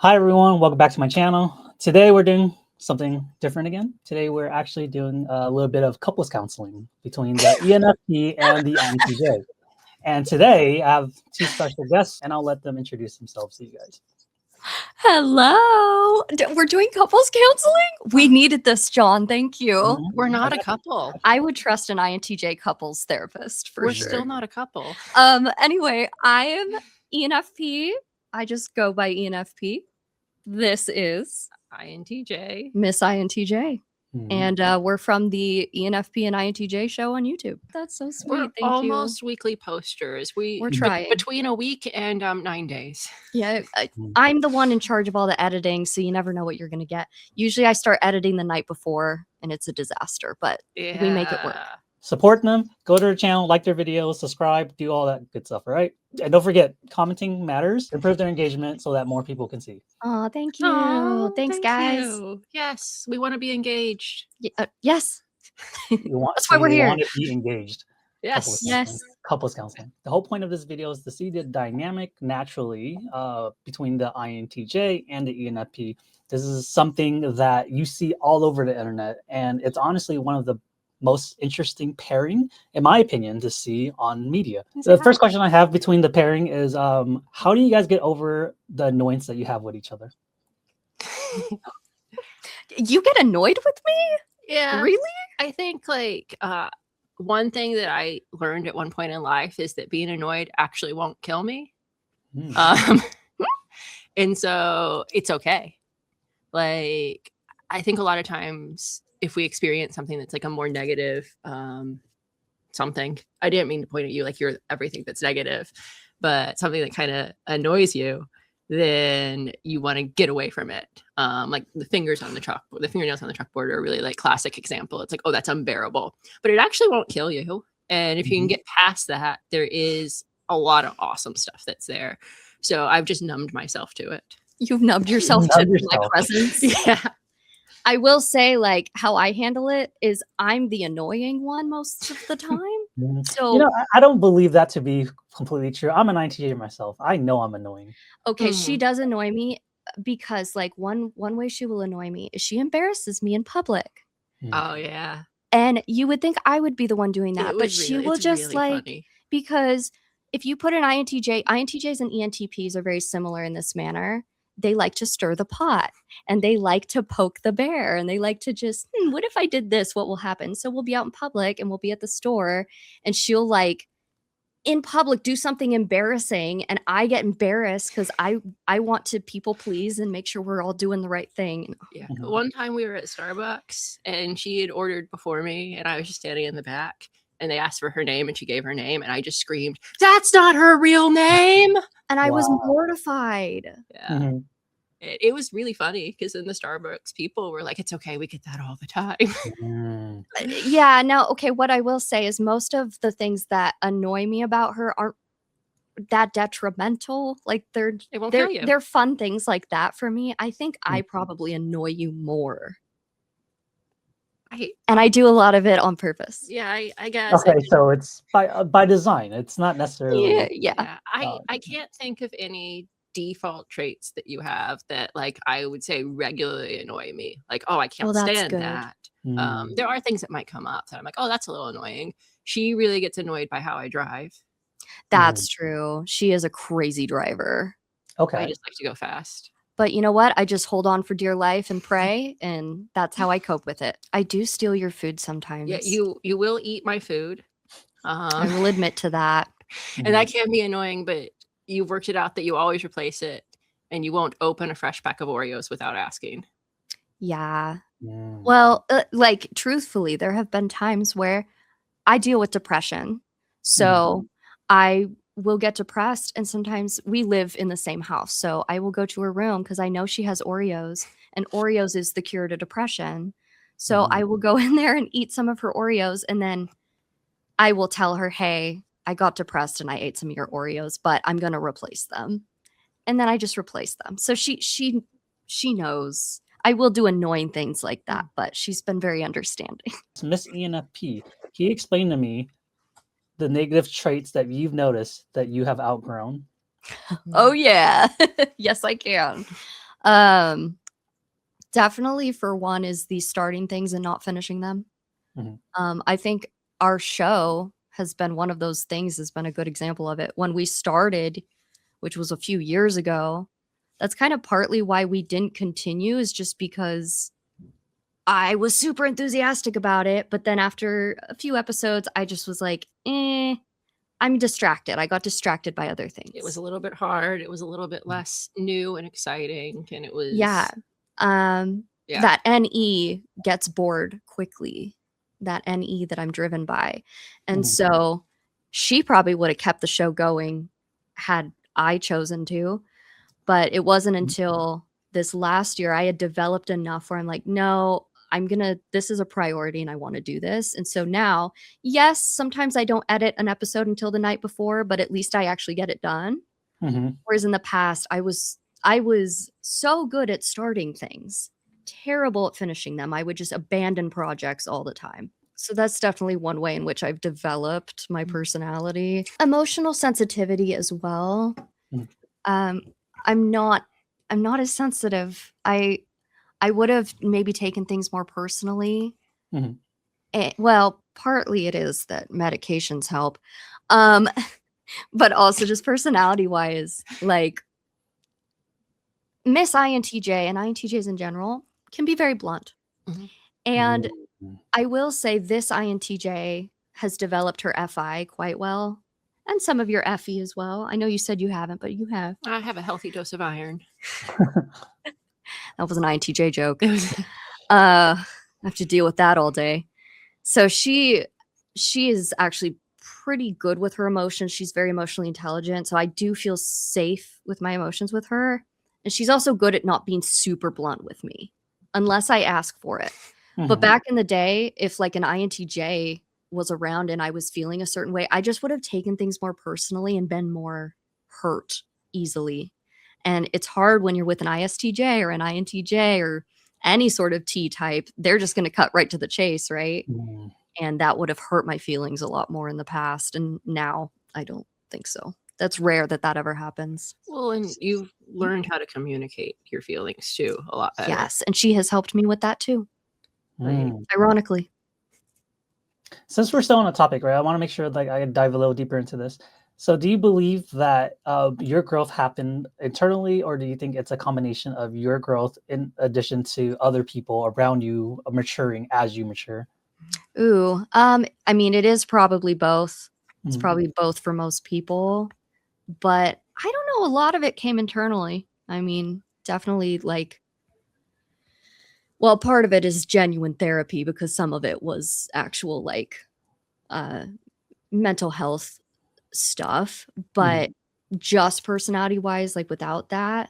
Hi everyone, welcome back to my channel. Today we're doing something different again. Today we're actually doing a little bit of couples counseling between the ENFP and the INTJ. And today I have two special guests and I'll let them introduce themselves to you guys. Hello. We're doing couples counseling? We needed this, John. Thank you. We're not a couple. I would trust an INTJ couples therapist for We're sure. still not a couple. Anyway, I am ENFP. I just go by ENFP. This is INTJ. Miss INTJ. And we're from the ENFP and INTJ show on YouTube. That's so sweet. We're Thank almost you. weekly posters. We're trying. Between a week and 9 days. Yeah, I'm the one in charge of all the editing, so you never know what you're going to get. Usually I start editing the night before, and it's a disaster, but we make it work. Support them, go to their channel, like their videos, subscribe, do all that good stuff, all right? And don't forget, commenting matters. Improve their engagement so that more people can see. Oh, thank you. Oh, Thanks, guys. you. Yes, we want to be engaged. Yes. That's why we're here. Want to be engaged. Yes. Couples counseling. The whole point of this video is to see the dynamic naturally between the INTJ and the ENFP. This is something that you see all over the internet, and it's honestly one of the most interesting pairing, in my opinion, to see on media. The first question I have between the pairing is, how do you guys get over the annoyance that you have with each other? You get annoyed with me? Yeah. Really? I think like one thing that I learned at one point in life is that being annoyed actually won't kill me. And so it's okay. Like, I think a lot of times if we experience something that's like a more negative something, I didn't mean to point at you like you're everything that's negative, but something that kind of annoys you, then you want to get away from it. Like the fingernails on the chalkboard are a really like classic example. It's like, oh, that's unbearable, but it actually won't kill you. And if you can get past that, there is a lot of awesome stuff that's there. So I've just numbed myself to it. You've numbed yourself to my presence. Yeah. I will say, like, how I handle it is I'm the annoying one most of the time. So, you know, I don't believe that to be completely true. I'm an INTJ myself. I know I'm annoying. Okay, she does annoy me because, like, one way she will annoy me is she embarrasses me in public. Oh, yeah. And you would think I would be the one doing that, but she will just really like, funny. because if you put an INTJs and ENTPs are very similar in this manner. They like to stir the pot and they like to poke the bear and they like to just, what if I did this? What will happen? So we'll be out in public and we'll be at the store and she'll like in public do something embarrassing and I get embarrassed because I want to people please and make sure we're all doing the right thing. Yeah. One time we were at Starbucks and she had ordered before me and I was just standing in the back and they asked for her name and she gave her name and I just screamed, "That's not her real name!" And I was mortified. Yeah. It was really funny because in the Starbucks, people were like, "It's okay, we get that all the time." Yeah. Now, okay, what I will say is most of the things that annoy me about her aren't that detrimental. Like They won't kill you. They're fun things like that for me. I think I probably annoy you more. And I do a lot of it on purpose. Yeah, I guess. Okay, so it's by design. It's not necessarily. Yeah. I can't think of any default traits that you have that like I would say regularly annoy me. Like, oh, I can't stand that. There are things that might come up that I'm like, oh, that's a little annoying. She really gets annoyed by how I drive. That's true. She is a crazy driver. Okay. I just like to go fast. But you know what? I just hold on for dear life and pray, and that's how I cope with it. I do steal your food sometimes. Yeah, you will eat my food. I will admit to that. And that can be annoying, but you've worked it out that you always replace it, and you won't open a fresh pack of Oreos without asking. Yeah. Well, like, truthfully, there have been times where I deal with depression. So I will get depressed and sometimes we live in the same house. So I will go to her room because I know she has Oreos and Oreos is the cure to depression. So I will go in there and eat some of her Oreos and then I will tell her, hey, I got depressed and I ate some of your Oreos, but I'm going to replace them. And then I just replace them. So she knows. I will do annoying things like that, but she's been very understanding. Miss ENFP, can you explain to me the negative traits that you've noticed that you have outgrown? Oh, yeah. Yes, I can. Definitely for one is the starting things and not finishing them. Mhm. I think our show has been one of those things, has been a good example of it. When we started, which was a few years ago, that's kind of partly why we didn't continue, is just because I was super enthusiastic about it. But then after a few episodes, I just was like, I'm distracted. I got distracted by other things. It was a little bit hard. It was a little bit less new and exciting. And it was Yeah. That NE gets bored quickly. That NE that I'm driven by. And Mhm. so she probably would have kept the show going had I chosen to. But it wasn't until this last year I had developed enough where I'm like, no, this is a priority and I want to do this. And so now, yes, sometimes I don't edit an episode until the night before, but at least I actually get it done. Mhm. Whereas in the past, I was so good at starting things, terrible at finishing them. I would just abandon projects all the time. So that's definitely one way in which I've developed my personality. Emotional sensitivity as well. Mhm. I'm not as sensitive. I would have maybe taken things more personally. Mhm. Well, partly it is that medications help. But also just personality wise, like Miss INTJ and INTJs in general can be very blunt. Mhm. And Mhm. I will say this INTJ has developed her FI quite well. And some of your FE as well. I know you said you haven't, but you have. I have a healthy dose of iron. That was an INTJ joke. I have to deal with that all day. So she is actually pretty good with her emotions. She's very emotionally intelligent. So I do feel safe with my emotions with her. And she's also good at not being super blunt with me unless I ask for it. But Mhm. back in the day, if like an INTJ was around and I was feeling a certain way, I just would have taken things more personally and been more hurt easily. And it's hard when you're with an ISTJ or an INTJ or any sort of T type. They're just going to cut right to the chase, right? Mhm. And that would have hurt my feelings a lot more in the past. And now I don't think so. That's rare that that ever happens. Well, and you've learned how to communicate your feelings too a lot better. Yes. And she has helped me with that too, Mm. ironically. Since we're still on the topic, right? I want to make sure like I dive a little deeper into this. So, do you believe that your growth happened internally, or do you think it's a combination of your growth in addition to other people around you maturing as you mature? Ooh, I mean, it is probably both. It's Mhm. probably both for most people, but I don't know. A lot of it came internally. I mean, definitely like, well, part of it is genuine therapy because some of it was actual like mental health stuff, but just personality wise, like without that,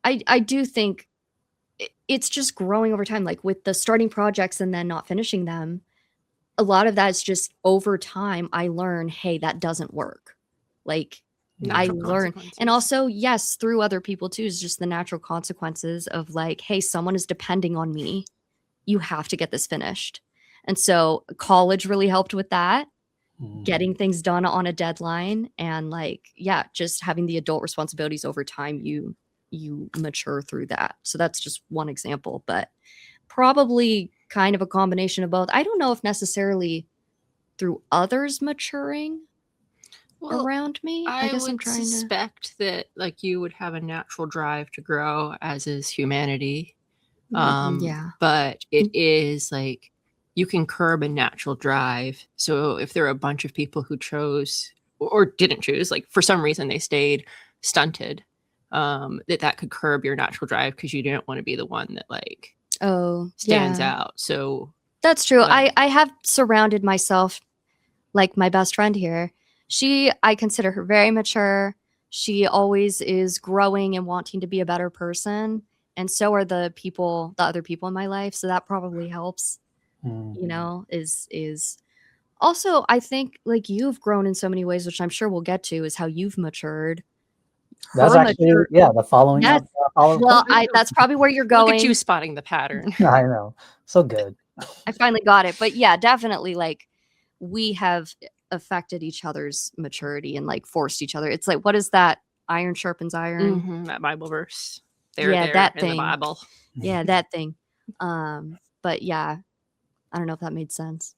I do think it's just growing over time, like with the starting projects and then not finishing them. A lot of that's just over time I learn, hey, that doesn't work. Like I Natural learn. And consequences. also, yes, through other people too, is just the natural consequences of like, hey, someone is depending on me. You have to get this finished. And so college really helped with that, Mhm. getting things done on a deadline and like, yeah, just having the adult responsibilities over time, you mature through that. So that's just one example, but probably kind of a combination of both. I don't know if necessarily through others maturing Well, around me. I I guess I'm would trying to. suspect that like you would have a natural drive to grow, as is humanity. Yeah. But it is like you can curb a natural drive. So if there are a bunch of people who chose or didn't choose, like for some reason they stayed stunted, that could curb your natural drive because you didn't want to be the one that like Oh, stands yeah. out. So That's true. like- I have surrounded myself like my best friend here. I consider her very mature. She always is growing and wanting to be a better person. And so are the other people in my life. So that probably helps, Mhm. you know, is also, I think like you've grown in so many ways, which I'm sure we'll get to, is how you've matured. That's Her actually mature. the following Yes. up. Follow Well, point. that's probably where you're look at going. you spotting the pattern. I know, so good. I finally got it. But yeah, definitely like we have affected each other's maturity and like forced each other. It's like, what is that? Iron sharpens iron. That Bible verse. They're Yeah, there that in the thing. Bible. Yeah, that thing. But yeah, I don't know if that made sense.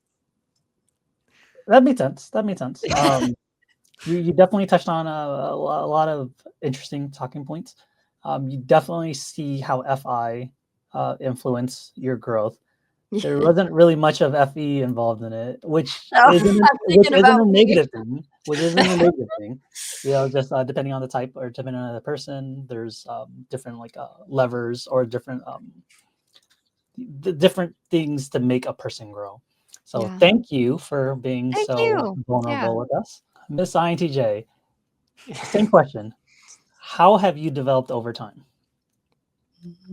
That made sense. That made sense. You definitely touched on a lot of interesting talking points. You definitely see how FI influence your growth. There wasn't really much of FE involved in it, which isn't a negative thing. Which isn't a negative thing. You know, just depending on the type or depending on the person, there's different like levers or different different things to make a person grow. So Yeah. thank you for being Thank so you. vulnerable Yeah. with us, Miss INTJ. Same question. How have you developed over time?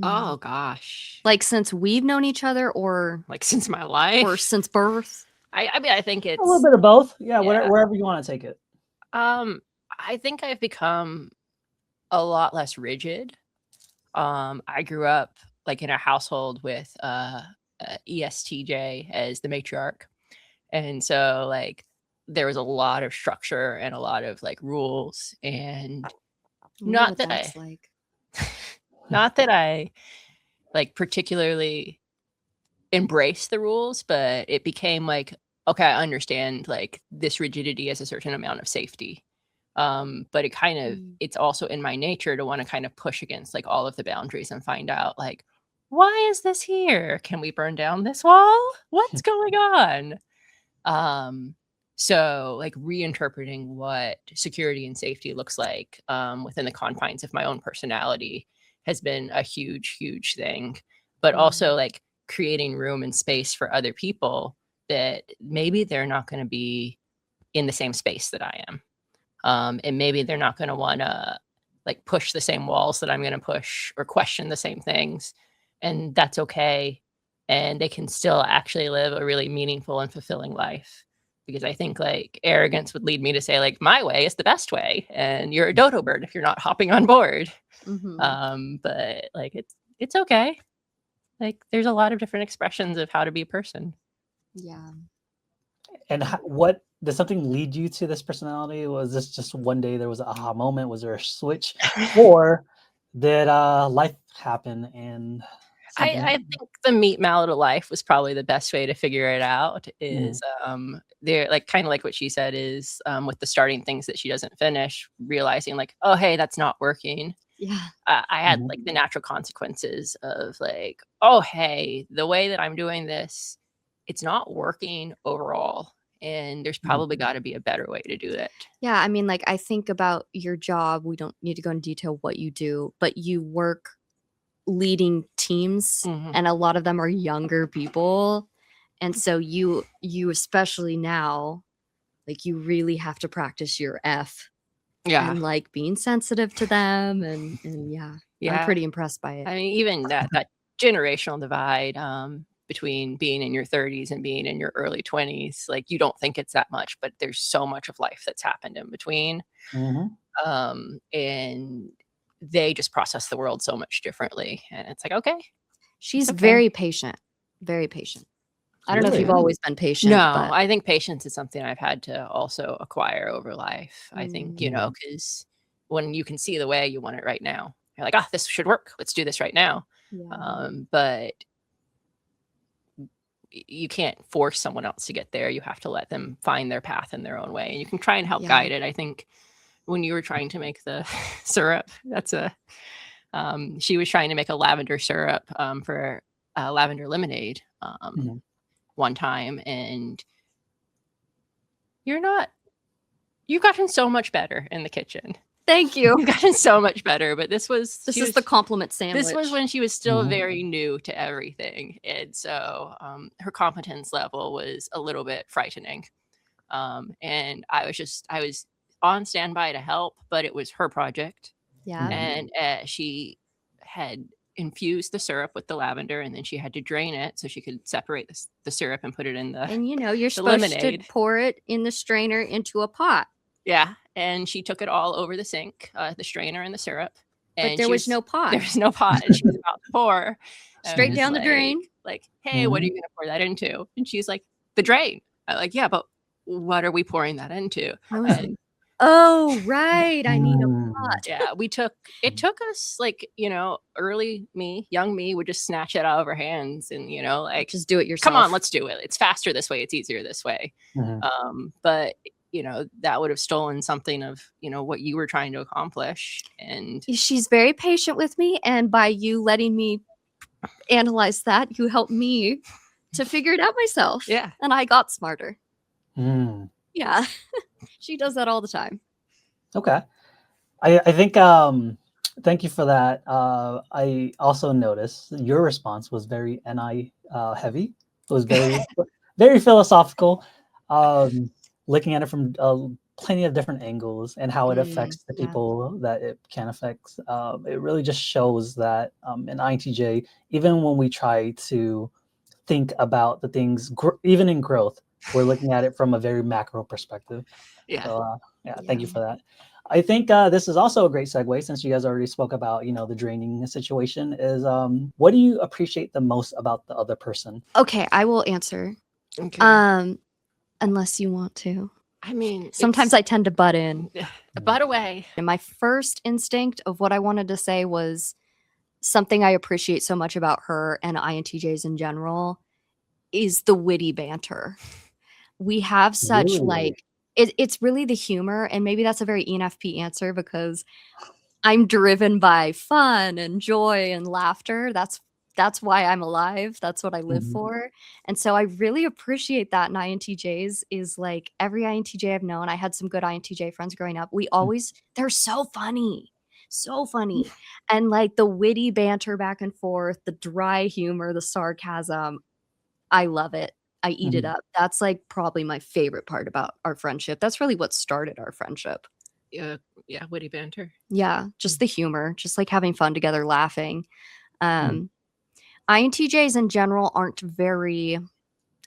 Oh gosh. Like since we've known each other, or Like since my life, or since birth? I mean, I think A it's little bit of both. Yeah, Yeah. wherever you want to take it. I think I've become a lot less rigid. I grew up like in a household with ESTJ as the matriarch. And so like there was a lot of structure and a lot of like rules, and not that that's I like. not that I like particularly embrace the rules, but it became like, okay, I understand like this rigidity has a certain amount of safety. But it kind of it's also in my nature to want to kind of push against like all of the boundaries and find out like, why is this here? Can we burn down this wall? What's going on? So like reinterpreting what security and safety looks like within the confines of my own personality has been a huge, huge thing. But also like creating room and space for other people that maybe they're not going to be in the same space that I am. And maybe they're not going to want to like push the same walls that I'm going to push or question the same things. And that's okay. And they can still actually live a really meaningful and fulfilling life. Because I think like arrogance would lead me to say like my way is the best way, and you're a dodo bird if you're not hopping on board. But like it's okay. Like there's a lot of different expressions of how to be a person. Yeah. And what did something lead you to this personality? Was this just one day there was an aha moment? Was there a switch, or did life happen and I think the meat mallet of life was probably the best way to figure it out. Is they're like kind of like what she said is with the starting things that she doesn't finish, realizing like, oh hey, that's not working. Yeah. I had like the natural consequences of like, oh hey, the way that I'm doing this, it's not working overall. And there's probably got to be a better way to do it. Yeah, I mean, like I think about your job. We don't need to go into detail what you do, but you work leading teams, and a lot of them are younger people. And so you especially now, like you really have to practice your F. Yeah. And like being sensitive to them and yeah. I'm pretty impressed by it. I mean, even that generational divide between being in your 30s and being in your early 20s, like you don't think it's that much, but there's so much of life that's happened in between. And they just process the world so much differently. And it's like, okay. She's very patient. Very patient. I don't know if you've always been patient. No, but I think patience is something I've had to also acquire over life. I think, you know, because when you can see the way you want it right now, you're like, oh, this should work. Let's do this right now. But you can't force someone else to get there. You have to let them find their path in their own way. And you can try and help guide it. I think when you were trying to make the syrup, that's she was trying to make a lavender syrup for lavender lemonade one time, and you've gotten so much better in the kitchen. Thank you. You've gotten so much better, but this is the compliment sandwich. This was when she was still very new to everything, and so her competence level was a little bit frightening. And I was on standby to help, but it was her project. Yeah. And she had infused the syrup with the lavender, and then she had to drain it so she could separate the syrup and put it in the and you know you're supposed lemonade. To pour it in the strainer into a pot. Yeah, and she took it all over the sink, the strainer and the syrup. And but there was no pot. There was no pot, and she was about to pour straight down the drain. Like, hey, what are you going to pour that into? And she's like, the drain. I'm like, yeah, but what are we pouring that into? Oh, right. I need a Mm. pot. Yeah, it took us like, early me, young me would just snatch it out of our hands and, like, Just do it yourself. come on, let's do it. It's faster this way. It's easier this way. But that would have stolen something of, what you were trying to accomplish. And She's very patient with me, and by you letting me analyze that, you helped me to figure it out myself. Yeah. And I got smarter. Mm. Yeah. She does that all the time. Okay. I think thank you for that. I also noticed your response was very NI heavy. It was very very philosophical, looking at it from plenty of different angles and how it affects the yeah. people that it can affect. It really just shows that in INTJ, even when we try to think about the things, even in growth, we're looking at it from a very macro perspective. yeah. So thank you for that. I think this is also a great segue, since you guys already spoke about, the draining situation, is what do you appreciate the most about the other person? Okay, I will answer. Okay. Unless you want to. I mean, Sometimes I tend to butt in. Butt away. And my first instinct of what I wanted to say was something I appreciate so much about her and INTJs in general is the witty banter. We have such Really? it's really the humor, and maybe that's a very ENFP answer because I'm driven by fun and joy and laughter. That's why I'm alive. That's what I live Mhm. for. And so I really appreciate that in INTJs is like every INTJ I've known, I had some good INTJ friends growing up. They're so funny. So funny. And like the witty banter back and forth, the dry humor, the sarcasm, I love it. I eat it Mhm. up. That's like probably my favorite part about our friendship. That's really what started our friendship. Yeah, witty banter. Yeah, just the humor, just like having fun together, laughing. Mhm. INTJs in general aren't very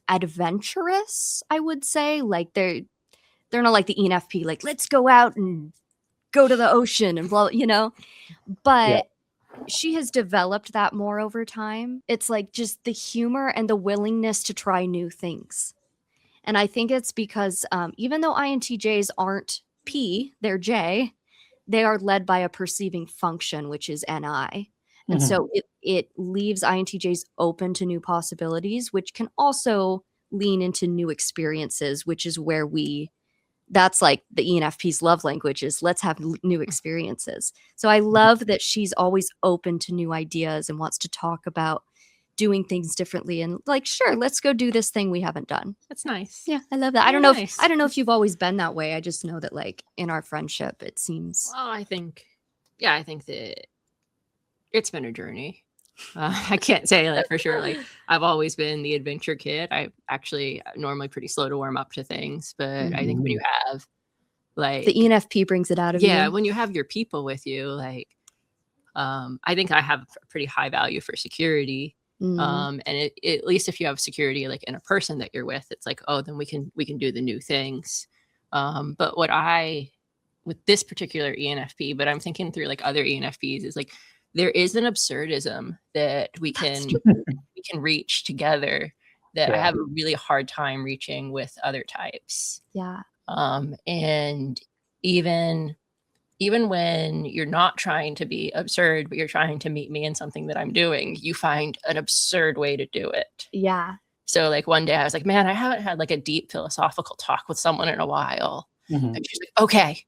adventurous, I would say. Like they're not like the ENFP, like let's go out and go to the ocean and blah, Yeah. But she has developed that more over time. It's like just the humor and the willingness to try new things. And I think it's because even though INTJs aren't P, they're J, they are led by a perceiving function, which is NI. And Mhm. so it leaves INTJs open to new possibilities, which can also lean into new experiences, which is where that's like the ENFP's love language is let's have new experiences. So I love that she's always open to new ideas and wants to talk about doing things differently and like, sure, let's go do this thing we haven't done. That's nice. Yeah, I love that. I Yeah, don't know nice. I don't know if you've always been that way. I just know that like in our friendship it seems Well, I think that it's been a journey. I can't say that for sure. Like I've always been the adventure kid. I actually normally pretty slow to warm up to things, but I think when you have like the ENFP brings it out of you. when you have your people with you, like I think I have a pretty high value for security. And at least if you have security like in a person that you're with, it's like, oh, then we can do the new things. But with this particular ENFP, but I'm thinking through like other ENFPs, is like there is an absurdism that we can reach together that I have a really hard time reaching with other types. Yeah. And even when you're not trying to be absurd, but you're trying to meet me in something that I'm doing, you find an absurd way to do it. Yeah. So like one day I was like, man, I haven't had like a deep philosophical talk with someone in a while. And she's like, okay,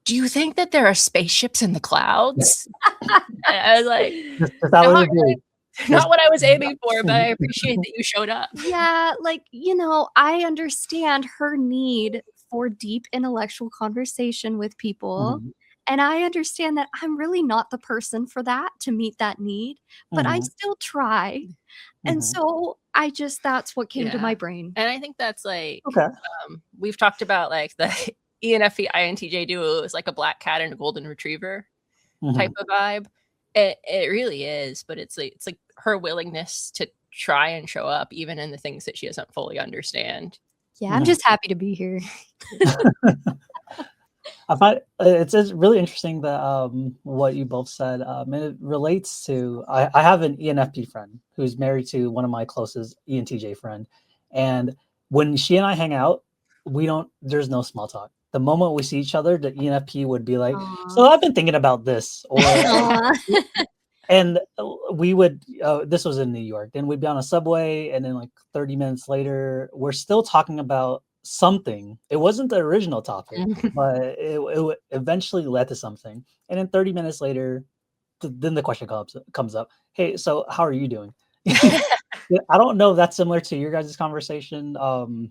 do you think that there are spaceships in the clouds? And I was like, not what I was aiming for, but I appreciate that you showed up. Yeah, like, I understand her need for deep intellectual conversation with people. And I understand that I'm really not the person for that, to meet that need, but I still try. And so that's what came to my brain. And I think that's like, we've talked about like the ENFP INTJ duo is like a black cat and a golden retriever type of vibe. It really is, but it's like her willingness to try and show up even in the things that she doesn't fully understand. Yeah, I'm just happy to be here. I find it's really interesting that what you both said. And it relates to I have an ENFP friend who's married to one of my closest ENTJ friend, and when she and I hang out, there's no small talk. The moment we see each other, the ENFP would be like, so Aw. I've been thinking about this, or Aw. and we would this was in New York, then we'd be on a subway, and then like 30 minutes later we're still talking about something. It wasn't the original topic, but it eventually led to something, and then 30 minutes later then the question comes up, hey, so how are you doing? I don't know if that's similar to your guys' conversation,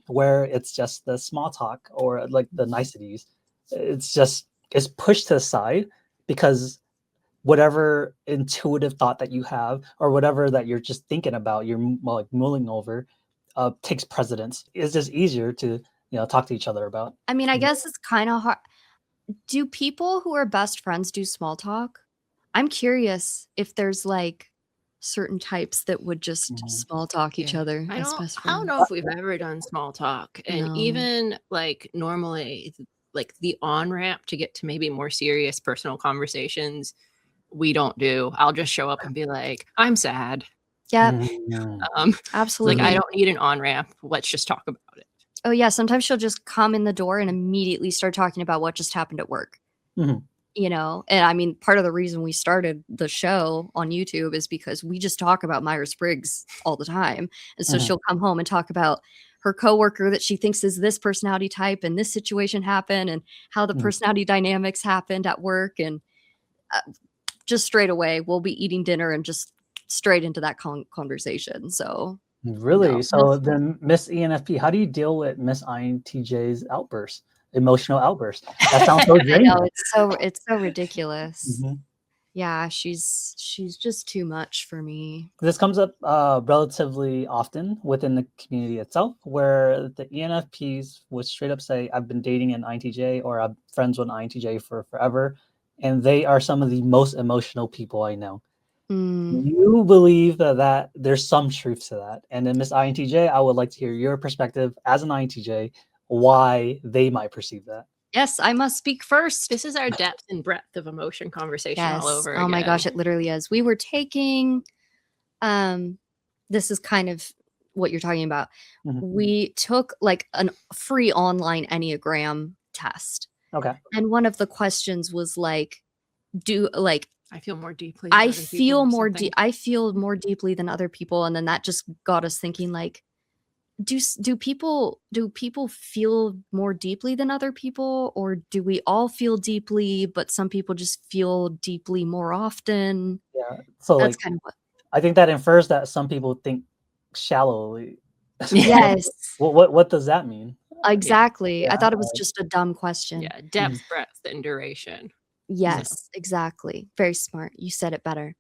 where it's just the small talk or like the niceties. It's pushed to the side because whatever intuitive thought that you have or whatever that you're just thinking about, you're like mulling over, takes precedence. It's just easier to talk to each other about. I mean, I guess it's kind of hard. Do people who are best friends do small talk? I'm curious if there's like certain types that would just small talk each other as best I don't friends. know if we've ever done small talk. And No. even like normally, like the on-ramp to get to maybe more serious personal conversations, we don't do. I'll just show up and be like, I'm sad. Yep, Like absolutely. I don't need an on-ramp. Let's just talk about it. Oh yeah, sometimes she'll just come in the door and immediately start talking about what just happened at work. And I mean, part of the reason we started the show on YouTube is because we just talk about Myers-Briggs all the time. And so she'll come home and talk about her coworker that she thinks is this personality type and this situation happened and how the personality dynamics happened at work. And just straight away, we'll be eating dinner and just straight into that conversation. So really, so then Miss ENFP, how do you deal with Miss INTJ's outbursts? Emotional outburst. That sounds so draining. I know, it's so ridiculous. Yeah, she's just too much for me. This comes up relatively often within the community itself, where the ENFPs would straight up say, I've been dating an INTJ or I'm friends with an INTJ for forever, and they are some of the most emotional people I know. You believe that there's some truth to that. And then Miss INTJ, I would like to hear your perspective as an INTJ, why they might perceve that. Yes, I must speak first. This is our depth and breadth of emotion conversation all over again. Oh my gosh, it literally is. We were taking, this is kind of what you're talking about. We took like a free online Enneagram test. Okay. And one of the questions was like, I feel more deeply. I feel more deeply than other people. And then that just got us thinking like, do people feel more deeply than other people, or do we all feel deeply, but some people just feel deeply more often? Yeah. So that's like, kind of what I think that infers that some people think shallowly. Yes. What does that mean? Exactly. I thought it was just a dumb question. Yeah, depth, breadth, and duration. Yes, exactly. Very smart. You said it better.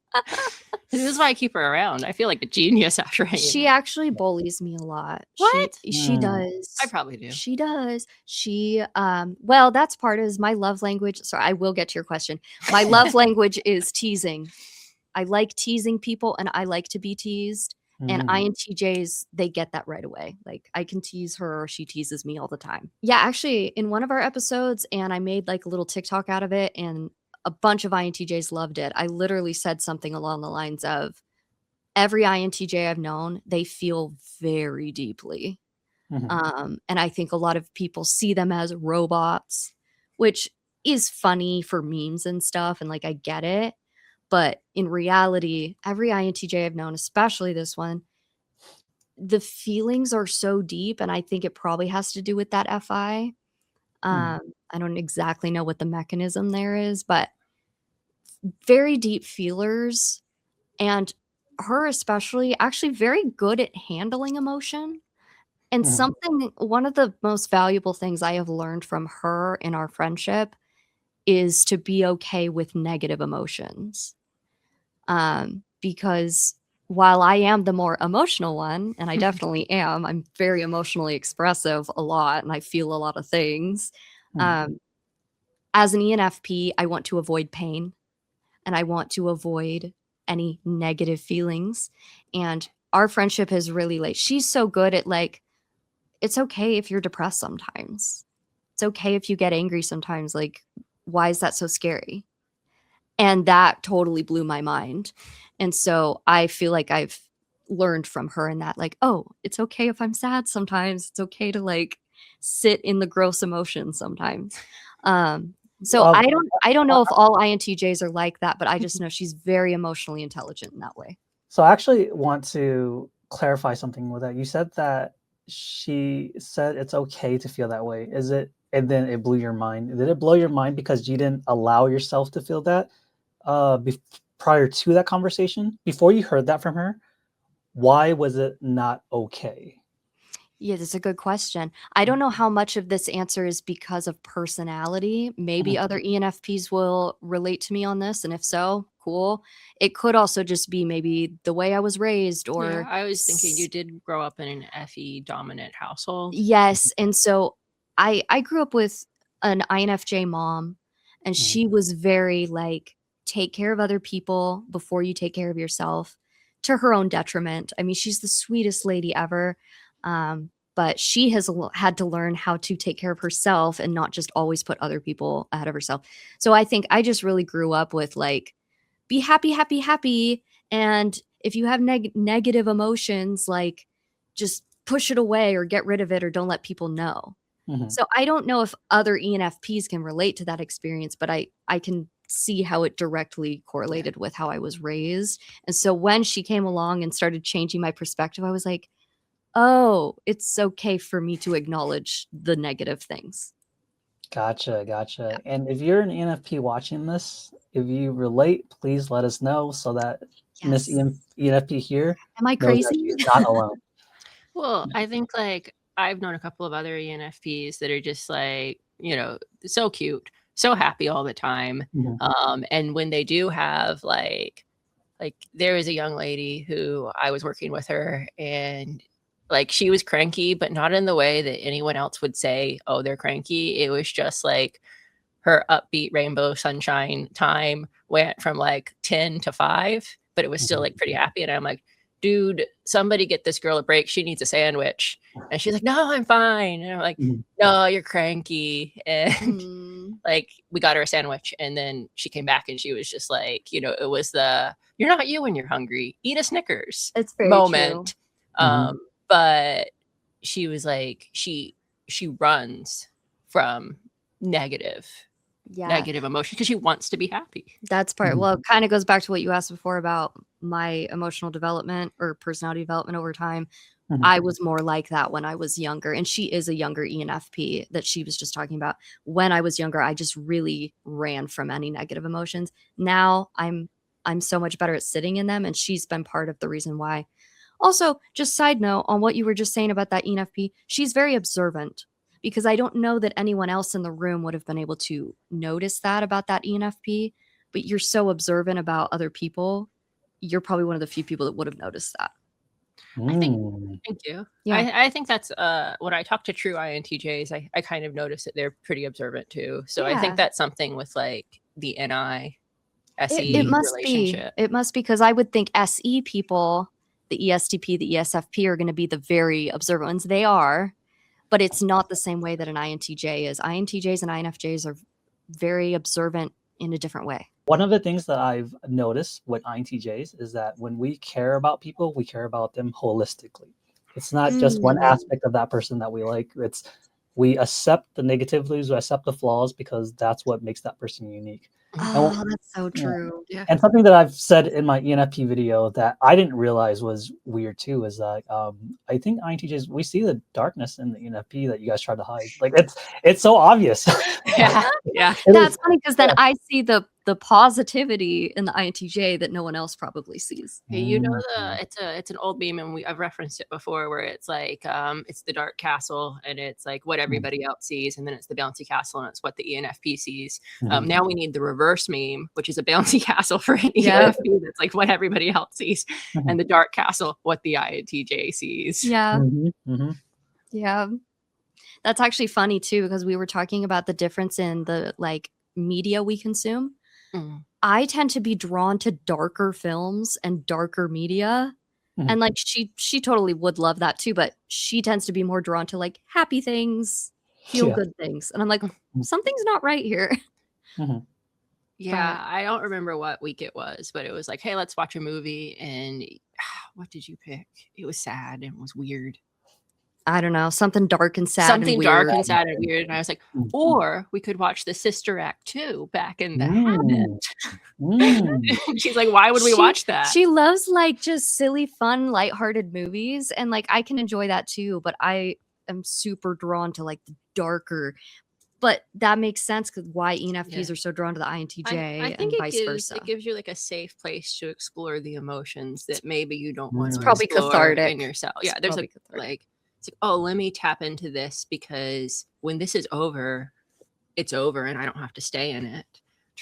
This is why I keep her around. I feel like a genius after hanging She out. actually bullies me a lot. What? She does. I probably do. She does. She well, that's part is my love language. Sorry, I will get to your question. My love language is teasing. I like teasing people and I like to be teased. And INTJs, they get that right away. Like I can tease her or she teases me all the time. Yeah, actually, in one of our episodes, and I made like a little TikTok out of it, and a bunch of INTJs loved it. I literally said something along the lines of, every INTJ I've known, they feel very deeply. And I think a lot of people see them as robots, which is funny for memes and stuff. And like, I get it. But in reality, every INTJ I've known, especially this one, the feelings are so deep. And I think it probably has to do with that FI. I don't exactly know what the mechanism there is, but very deep feelers. And her especially, actually very good at handling emotion. And one of the most valuable things I have learned from her in our friendship is to be okay with negative emotions. Because while I am the more emotional one, and I definitely am, I'm very emotionally expressive a lot, and I feel a lot of things. As an ENFP, I want to avoid pain, and I want to avoid any negative feelings. And our friendship has really like, she's so good at like, it's okay if you're depressed sometimes. It's okay if you get angry sometimes. Like, why is that so scary? And that totally blew my mind. And so I feel like I've learned from her in that, like, oh, it's okay if I'm sad sometimes. It's okay to like sit in the gross emotions sometimes. So Well, I don't know if all INTJs are like that, but I just know she's very emotionally intelligent in that way. So I actually want to clarify something with that. You said that she said it's okay to feel that way. Is it? And then it blew your mind. Did it blow your mind because you didn't allow yourself to feel that prior to that conversation? Before you heard that from her, why was it not okay? Yeah, that's a good question. I don't know how much of this answer is because of personality. Maybe other ENFPs will relate to me on this, and if so, cool. It could also just be maybe the way I was raised, Yeah, or I was thinking you did grow up in an FE dominant household. yes, and so I grew up with an INFJ mom, and she was very like, take care of other people before you take care of yourself, to her own detriment. I mean, she's the sweetest lady ever. But she has had to learn how to take care of herself and not just always put other people ahead of herself. So I think I just really grew up with like, be happy, happy, happy. And if you have negative emotions, like just push it away or get rid of it or don't let people know. So I don't know if other ENFPs can relate to that experience, but I can see how it directly correlated with how I was raised. And so when she came along and started changing my perspective, I was like, oh, it's okay for me to acknowledge the negative things. Gotcha, gotcha. And if you're an ENFP watching this, if you relate, please let us know so that Miss Yes. ENFP here Am I knows that crazy? she's not alone. Well, I think like I've known a couple of other ENFPs that are just like, so cute, so happy all the time. And when they do have like there was a young lady who I was working with her, and like she was cranky, but not in the way that anyone else would say, oh, they're cranky. It was just like her upbeat rainbow sunshine time went from like 10 to 5, but it was still like pretty happy. And I'm like, dude, somebody get this girl a break. She needs a sandwich. And she's like, no, I'm fine. And I'm like, no, you're cranky. And like, we got her a sandwich. And then she came back and she was just like, it was you're not you when you're hungry. Eat a Snickers It's very moment. true. But she was like, she runs from negative emotion because she wants to be happy. That's part. Well, it kind of goes back to what you asked before about my emotional development or personality development over time. I was more like that when I was younger, and she is a younger ENFP that she was just talking about. When I was younger, I just really ran from any negative emotions. Now I'm so much better at sitting in them, and she's been part of the reason why. Also, just side note on what you were just saying about that ENFP, she's very observant, because I don't know that anyone else in the room would have been able to notice that about that ENFP, but you're so observant about other people. You're probably one of the few people that would have noticed that. I think, thank you. Yeah. I think that's when I talk to true INTJs, I kind of notice that they're pretty observant too. So I think that's something with like the NI SE it must relationship. It must be, because I would think SE people, the ESTP, the ESFP, are going to be the very observant ones. They are, but it's not the same way that an INTJ is. INTJs and INFJs are very observant in a different way. One of the things that I've noticed with INTJs is that when we care about people, we care about them holistically. It's not just one aspect of that person that we like. We accept the negativities, we accept the flaws, because that's what makes that person unique. Oh, that's so true. Yeah. And something that I've said in my ENFP video that I didn't realize was weird too is that I think INTJs, we see the darkness in the ENFP that you guys try to hide. Like it's so obvious. Yeah. That's funny, because then I see the positivity in the INTJ that no one else probably sees. Hey, it's an old meme, and I've referenced it before, where it's like it's the dark castle, and it's like what everybody else sees, and then it's the bouncy castle, and it's what the ENFP sees. Now we need the reverse meme, which is a bouncy castle for an ENFP that's like what everybody else sees, and the dark castle, what the INTJ sees. Yeah. Yeah. That's actually funny too, because we were talking about the difference in the like media we consume. I tend to be drawn to darker films and darker media. And like she totally would love that too, but she tends to be more drawn to like happy things, feel good things. And I'm like, something's not right here. Yeah, I don't remember what week it was, but it was like, hey, let's watch a movie. And what did you pick? It was sad and it was weird. I don't know, something dark and sad Something and dark weird. and sad and weird. And I was like, or we could watch the Sister Act 2 back in the Mm. habit. She's like, why would we watch that? She loves like just silly, fun, lighthearted movies. And like I can enjoy that too, but I am super drawn to like the darker. But that makes sense because why ENFPs are so drawn to the INTJ I think and vice versa. it gives you like a safe place to explore the emotions that maybe you don't want to probably explore cathartic. in yourself. It's Yeah, there's probably like cathartic. it's like, oh, let me tap into this because when this is over, it's over and I don't have to stay in it.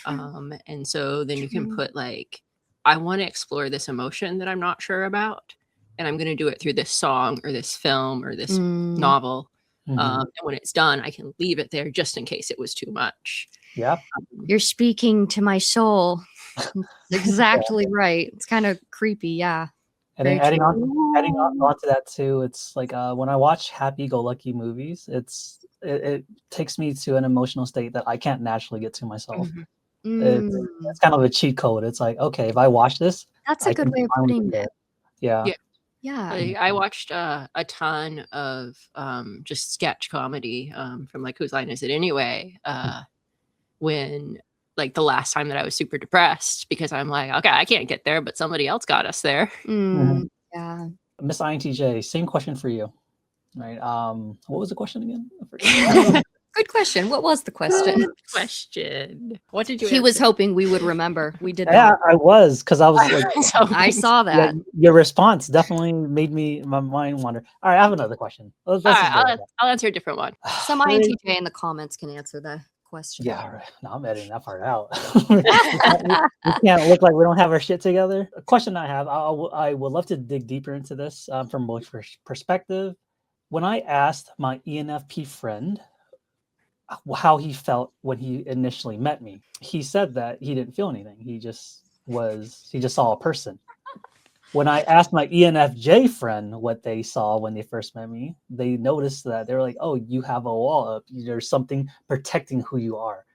And so then you can put like, I want to explore this emotion that I'm not sure about, and I'm going to do it through this song or this film or this novel. And when it's done, I can leave it there just in case it was too much. Yep. You're speaking to my soul. Exactly right. It's kind of creepy, yeah. And then adding on to that too, it's like when I watch happy-go-lucky movies, it takes me to an emotional state that I can't naturally get to myself. It's kind of a cheat code. It's like, okay, if I watch this, that's a good way of putting it. Yeah. Yeah. Like, I watched a ton of just sketch comedy from like Whose Line Is It Anyway? When like the last time that I was super depressed because I'm like, okay, I can't get there, but somebody else got us there. Yeah. Miss INTJ, same question for you. Right. What was the question again? I forget. Good question. What was the question? What did you He was hoping we would remember. We did Yeah, not. I was, because I was like, I saw that. your response definitely made my mind wander. All right, I have another question. All right, I'll answer a different one. Some INTJ in the comments can answer the question. Yeah, right. No, I'm editing that part out. we can't look like we don't have our shit together. A question I have, I would love to dig deeper into this from both perspective. When I asked my ENFP friend how he felt when he initially met me, he said that he didn't feel anything. He just saw a person. When I asked my ENFJ friend what they saw when they first met me, they noticed that they were like, oh, you have a wall up. There's something protecting who you are.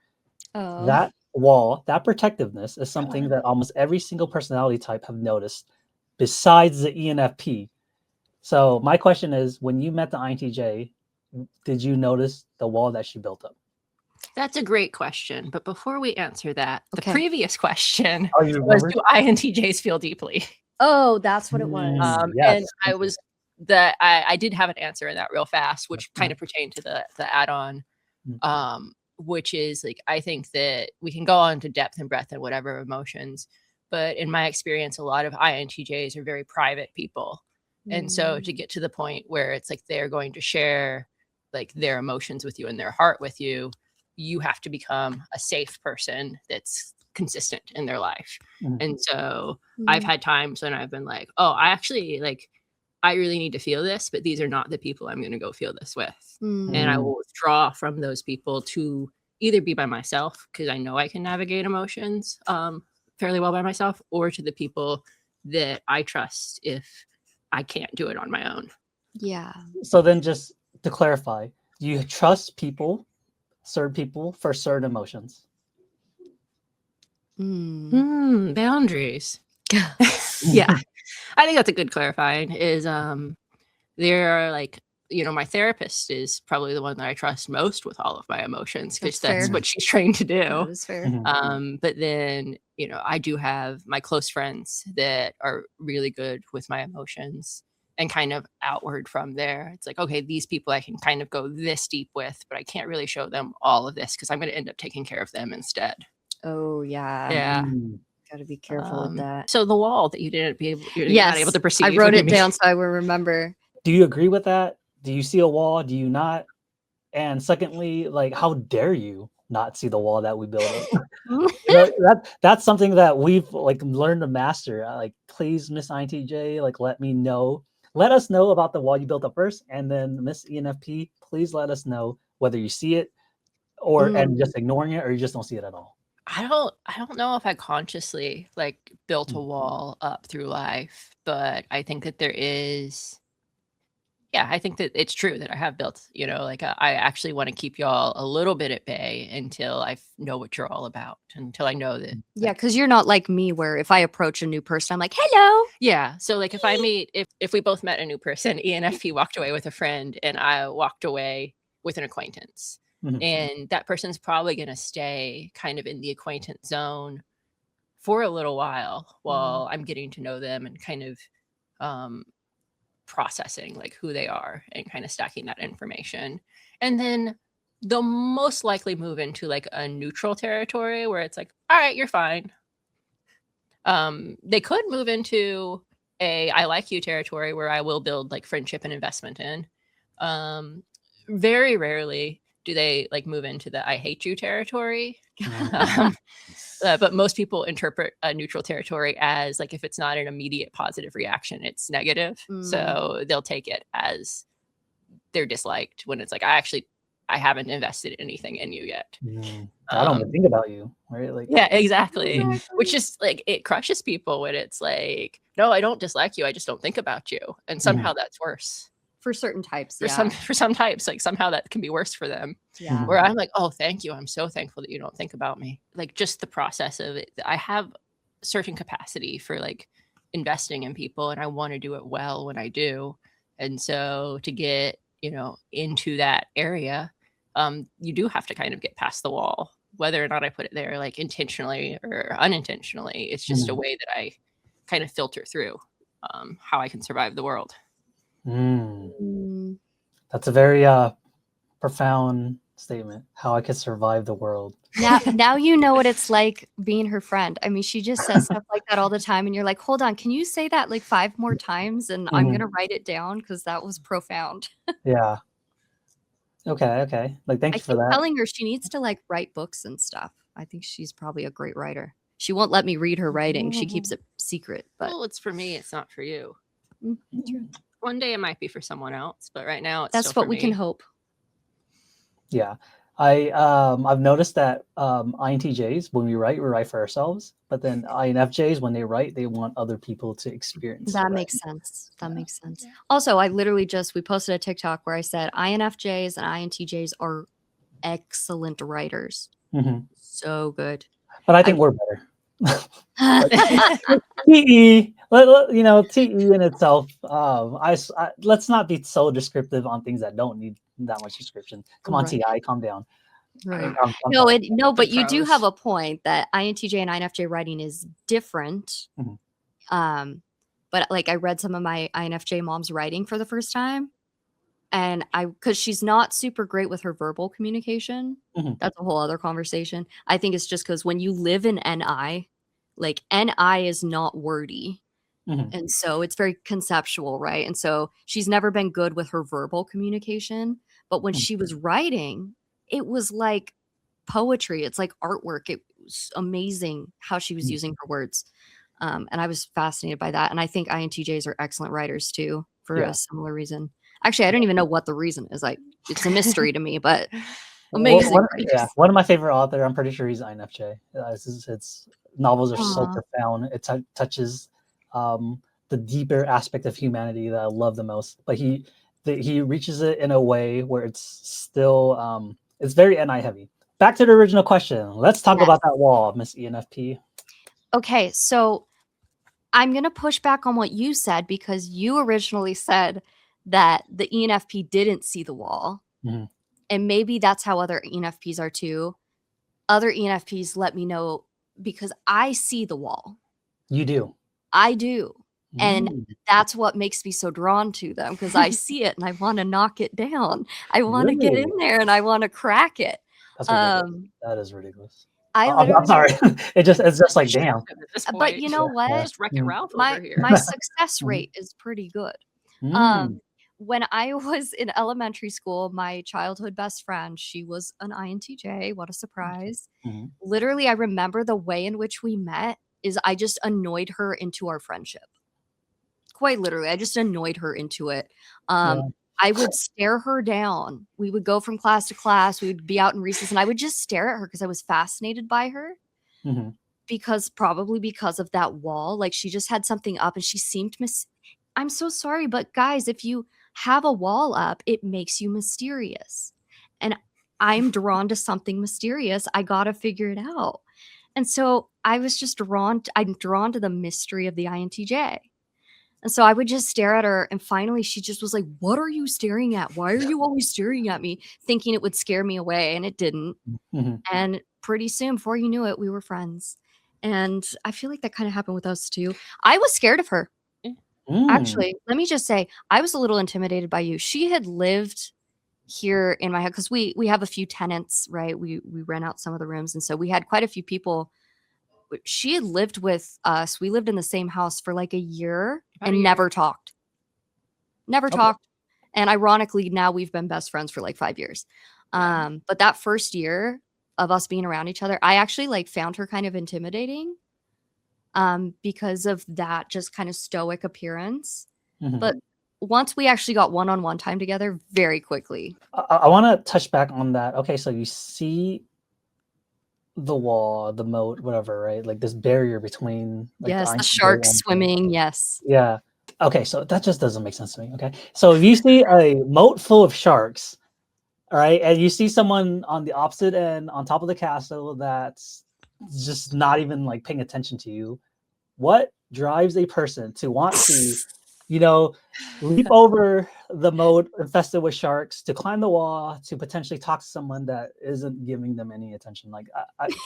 Oh. That wall, that protectiveness is something that almost every single personality type have noticed besides the ENFP. So my question is, when you met the INTJ, did you notice the wall that she built up? That's a great question. But before we answer that, the previous question was, do INTJs feel deeply? Oh, that's what it was. Yes. And I did have an answer in that real fast, which kind of pertained to the add-on, which is like, I think that we can go on to depth and breadth and whatever emotions, but in my experience, a lot of INTJs are very private people. And so to get to the point where it's like they're going to share like their emotions with you and their heart with you, you have to become a safe person that's consistent in their life. And so I've had times when I've been like, oh, I really need to feel this, but these are not the people I'm going to go feel this with. And I will withdraw from those people to either be by myself because I know I can navigate emotions fairly well by myself, or to the people that I trust if I can't do it on my own. Yeah. So then, just to clarify, do you trust certain people for certain emotions? Boundaries. Yeah. I think that's a good clarifying is there are like, my therapist is probably the one that I trust most with all of my emotions because that's what she's trained to do. That is fair. But then, I do have my close friends that are really good with my emotions and kind of outward from there. It's like, okay, these people I can kind of go this deep with, but I can't really show them all of this because I'm going to end up taking care of them instead. Oh, yeah. Yeah. Got to be careful with that. So the wall that you're not able to perceive. I wrote it down so I will remember. Do you agree with that? Do you see a wall? Do you not? And secondly, like, how dare you not see the wall that we built up? That's something that we've like learned to master. Like, please, Miss INTJ, like, let us know about the wall you built up first, and then Miss ENFP, please let us know whether you see it and just ignoring it, or you just don't see it at all. I don't know if I consciously like built a wall up through life, but I think that there is yeah, I think that it's true that I have built, like I actually want to keep y'all a little bit at bay until I know what you're all about, until I know that. Yeah, because you're not like me, where if I approach a new person, I'm like, hello. Yeah. So like if I meet, if we both met a new person, ENFP walked away with a friend and I walked away with an acquaintance, and that person's probably going to stay kind of in the acquaintance zone for a little while I'm getting to know them and kind of processing like who they are and kind of stacking that information. And then they'll most likely move into like a neutral territory where it's like, all right, you're fine. They could move into a I like you territory where I will build like friendship and investment in. Very rarely do they like move into the I hate you territory. But most people interpret a neutral territory as like if it's not an immediate positive reaction, it's negative. So they'll take it as they're disliked when it's like I haven't invested anything in you yet. I don't even think about you, right? Like, yeah, exactly. Which is like it crushes people when it's like, no, I don't dislike you, I just don't think about you, and somehow that's worse. For certain types, For some types, like somehow that can be worse for them. Yeah. Where I'm like, oh, thank you. I'm so thankful that you don't think about me. Like just the process of it. I have a certain capacity for like investing in people, and I want to do it well when I do. And so to get, into that area, you do have to kind of get past the wall, whether or not I put it there, like intentionally or unintentionally. It's just a way that I kind of filter through how I can survive the world. That's a very profound statement. How I could survive the world. Now you know what it's like being her friend. I mean, she just says stuff like that all the time, and you're like, hold on, can you say that like 5 more times? And I'm gonna write it down because that was profound. Yeah. Okay. Like, thank you for that. Telling her she needs to like write books and stuff. I think she's probably a great writer. She won't let me read her writing. She keeps it secret. But well, it's for me. It's not for you. One day it might be for someone else, but right now it's that's what we can hope. Yeah. I've noticed that INTJs, when we write for ourselves, but then INFJs, when they write, they want other people to experience. That makes sense. That makes sense. Also, I literally we posted a TikTok where I said INFJs and INTJs are excellent writers. So good. But I think we're better. TE, TE in itself. Let's not be so descriptive on things that don't need that much description. Come on, TI, calm down. Right. But you do have a point that INTJ and INFJ writing is different. But like I read some of my INFJ mom's writing for the first time, and because she's not super great with her verbal communication. That's a whole other conversation. I think it's just because when you live in NI, like NI is not wordy. And so it's very conceptual, right? And so she's never been good with her verbal communication. But when she was writing, it was like poetry. It's like artwork. It was amazing how she was using her words. And I was fascinated by that. And I think INTJs are excellent writers too, for a similar reason. Actually, I don't even know what the reason is. Like, it's a mystery to me, but amazing. One of my favorite authors, I'm pretty sure he's INFJ. Its novels are so profound. It touches the deeper aspect of humanity that I love the most. But he reaches it in a way where it's still it's very NI heavy. Back to the original question. Let's talk about that wall, Miss ENFP. Okay, so I'm going to push back on what you said, because you originally said that the ENFP didn't see the wall. And maybe that's how other ENFPs are too. Other ENFPs let me know, because I see the wall. You do? I do. And that's what makes me so drawn to them, because I see it and I want to knock it down. I want to get in there and I want to crack it. That's ridiculous. That is ridiculous. I'm sorry. It's just like, damn. But you know what? Just Wreck-It Ralph over here. My success rate is pretty good. When I was in elementary school, my childhood best friend, she was an INTJ. What a surprise. Literally, I remember the way in which we met is I just annoyed her into our friendship. Quite literally, I just annoyed her into it. I would stare her down. We would go from class to class. We would be out in recess, and I would just stare at her because I was fascinated by her. Probably because of that wall. Like, she just had something up, and she seemed I'm so sorry, but guys, if you have a wall up, it makes you mysterious. And I'm drawn to something mysterious. I got to figure it out. And so I was just I'm drawn to the mystery of the INTJ. And so I would just stare at her. And finally, she just was like, "What are you staring at? Why are you always staring at me?" Thinking it would scare me away. And it didn't. Mhm. And pretty soon, before you knew it, we were friends. And I feel like that kind of happened with us too. I was scared of her. Mm. Actually, let me just say, I was a little intimidated by you. She had lived here in my house because we have a few tenants, right? We rent out some of the rooms, and so we had quite a few people. She had lived with us. We lived in the same house for like a year About a and year. never talked. Never Okay. talked. And ironically, now we've been best friends for like 5 years. Yeah. But that first year of us being around each other, I actually like found her kind of intimidating because of that just kind of stoic appearance. Mhm. But once we actually got one-on-one time together, very quickly. I want to touch back on that. Okay, so you see the wall, the moat, whatever, right? Like this barrier between like Yes, the INTJ shark and swimming. Yes. yeah. Okay, so that just doesn't make sense to me. Okay, so if you see a moat full of sharks, all right, and you see someone on the opposite end, on top of the castle, that's just not even like paying attention to you, what drives a person to want to, you know, leap over the moat infested with sharks, to climb the wall, to potentially talk to someone that isn't giving them any attention? Like,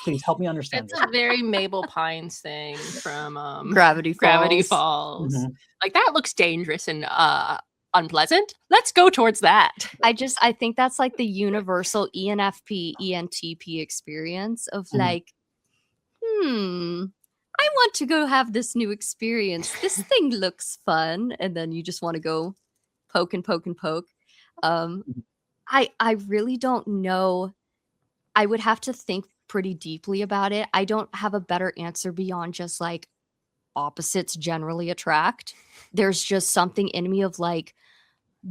please help me understand It's this. a very Mabel Pines thing from Gravity Gravity Falls. Falls. Mhm. Like that looks dangerous and unpleasant. Let's go towards that. I think that's like the universal ENFP, ENTP experience of Mhm. like, I want to go have this new experience. This thing looks fun. And then you just want to go poke and poke and poke. Mhm. I really don't know. I would have to think pretty deeply about it. I don't have a better answer beyond just like opposites generally attract. There's just something in me of like,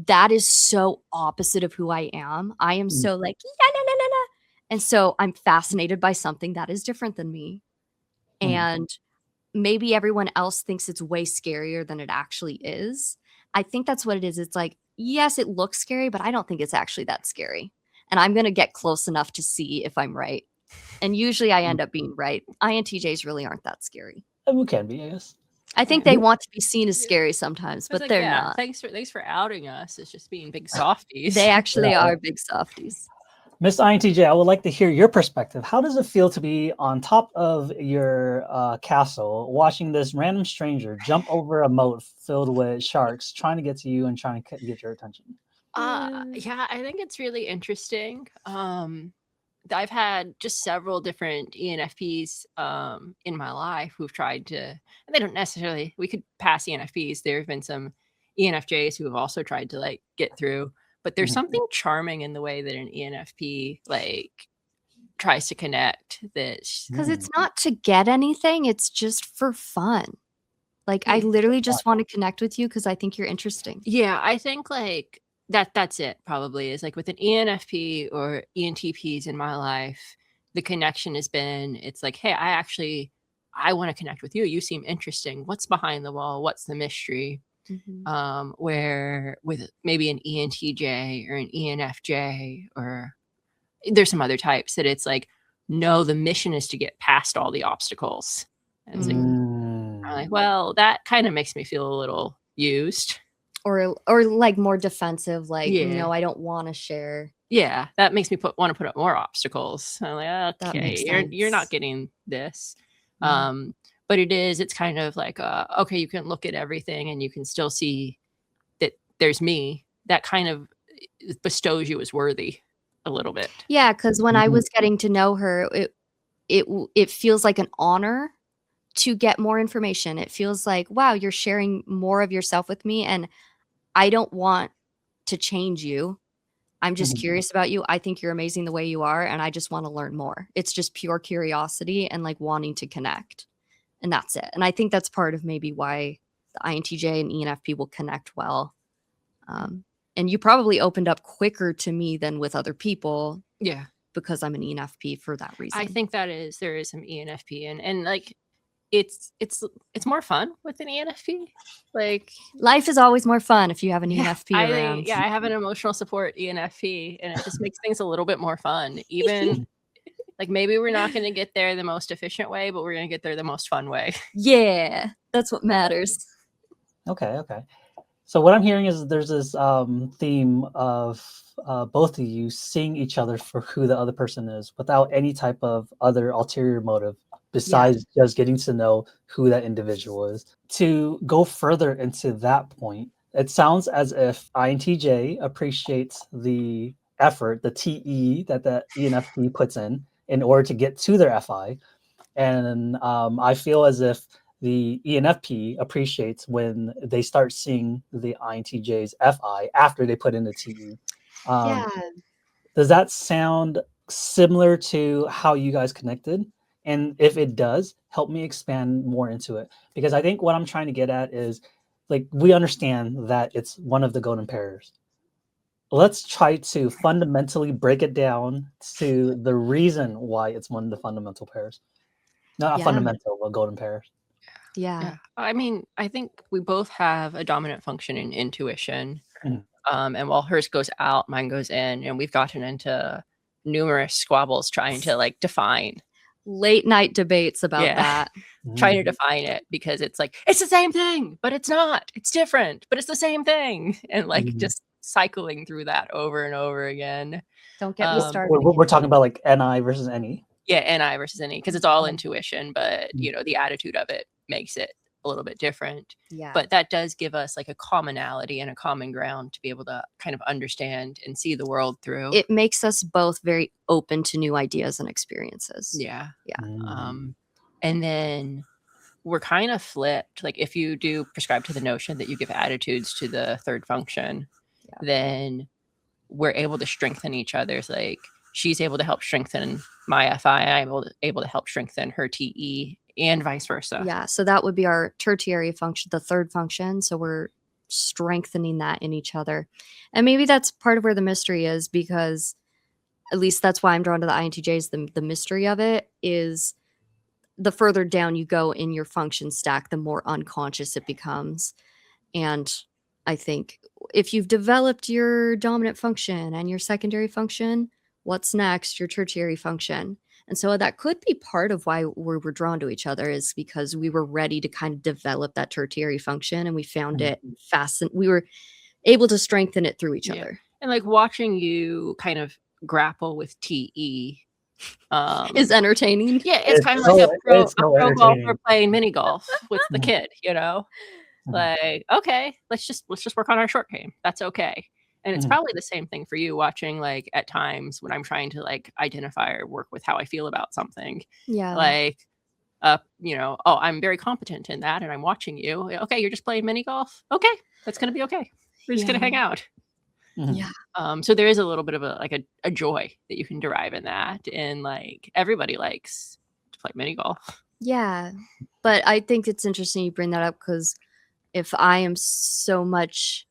that is so opposite of who I am. I am Mhm. so like, la, la, la, la, la. And so I'm fascinated by something that is different than me. Mhm. And maybe everyone else thinks it's way scarier than it actually is. I think that's what it is. It's like, yes, it looks scary, but I don't think it's actually that scary. And I'm going to get close enough to see if I'm right. And usually I end up being right. INTJs really aren't that scary. We can be, I guess. I think they want to be seen as scary sometimes, I was but like, they're yeah, not. thanks for outing us. It's just being big softies. They actually Yeah. are big softies. Miss INTJ, I would like to hear your perspective. How does it feel to be on top of your castle, watching this random stranger jump over a moat filled with sharks, trying to get to you and trying to get your attention? Yeah, I think it's really interesting. I've had just several different ENFPs in my life who've tried to, and they don't necessarily, we could pass ENFPs. There have been some ENFJs who have also tried to like get through, but there's Mhm. something charming in the way that an ENFP like tries to connect that Because it's not to get anything, it's just for fun. Like, I Yeah. literally just want to connect with you because I think you're interesting. Yeah, I think like that's it probably is like with an ENFP or ENTPs in my life, the connection has been it's like, hey, I want to connect with you. You seem interesting. What's behind the wall? What's the mystery? Mhm. Where with maybe an ENTJ or an ENFJ or there's some other types that it's like, no, the mission is to get past all the obstacles. And it's like, I'm like, Mm. well, that kind of makes me feel a little used. Or like more defensive, like, Yeah. no, I don't want to share. Yeah, that makes me want to put up more obstacles. I'm like, That okay, makes you're not sense. getting this. Mm. But it's kind of like okay, you can look at everything and you can still see that there's me. That kind of bestows you as worthy a little bit. Yeah, because when I Mhm. was getting to know her, it feels like an honor to get more information. It feels like, wow, you're sharing more of yourself with me, and I don't want to change you. I'm just Mhm. curious about you. I think you're amazing the way you are, and I just want to learn more. It's just pure curiosity and like wanting to connect. And that's it. And I think that's part of maybe why the INTJ and ENFP will connect well. And you probably opened up quicker to me than with other people Yeah, because I'm an ENFP for that reason. I think there is some ENFP and like it's more fun with an ENFP. Like life is always more fun if you have an yeah, ENFP around. I have an emotional support ENFP, and it just makes things a little bit more fun. Even like maybe we're not going to get there the most efficient way, but we're going to get there the most fun way. Yeah, that's what matters. Okay. So what I'm hearing is there's this theme of both of you seeing each other for who the other person is without any type of other ulterior motive besides just getting to know who that individual is. To go further into that point, it sounds as if INTJ appreciates the effort, the TE that the ENFP puts in order to get to their FI. And I feel as if the ENFP appreciates when they start seeing the INTJ's FI after they put in the TE. Yeah. Does that sound similar to how you guys connected? And if it does, help me expand more into it. Because I think what I'm trying to get at is, like, we understand that it's one of the golden pairs. Let's try to fundamentally break it down to the reason why it's one of the fundamental pairs. Not a fundamental, but golden pairs. Yeah. I mean, I think we both have a dominant function in intuition. Mhm. And while hers goes out, mine goes in, and we've gotten into numerous squabbles trying to like define Late night debates about that. Trying to define it, because it's like, it's the same thing, but it's not. It's different, but it's the same thing. And like just cycling through that over and over again. Don't get me started. We're talking about like NI versus NE. Yeah, NI versus NE, because it's all intuition, but you know, the attitude of it makes it a little bit different. Yeah. But that does give us like a commonality and a common ground to be able to kind of understand and see the world through. It makes us both very open to new ideas and experiences. Yeah. Yeah. And then we're kind of flipped. Like if you do prescribe to the notion that you give attitudes to the third function, then we're able to strengthen each other's, like she's able to help strengthen my FI, I'm able to help strengthen her TE, and vice versa. Yeah, so that would be our tertiary function, the third function. So we're strengthening that in each other. And maybe that's part of where the mystery is, because at least that's why I'm drawn to the INTJs. The mystery of it is the further down you go in your function stack, the more unconscious it becomes. And I think if you've developed your dominant function and your secondary function, what's next? Your tertiary function. And so that could be part of why we're drawn to each other, is because we were ready to kind of develop that tertiary function, and we found it we were able to strengthen it through each other. And like watching you kind of grapple with TE is entertaining. Yeah, it's kind of like a pro golfer playing mini golf with the kid, you know? Like, okay, let's just work on our short game. That's okay. And it's probably the same thing for you, watching like at times when I'm trying to like identify or work with how I feel about something. Yeah. Like, you know, oh, I'm very competent in that, and I'm watching you. Okay, you're just playing mini golf. Okay, that's gonna be okay. We're just gonna hang out. Yeah. So there is a little bit of a joy that you can derive in that, and like everybody likes to play mini golf. Yeah, but I think it's interesting you bring that up, because if I am so much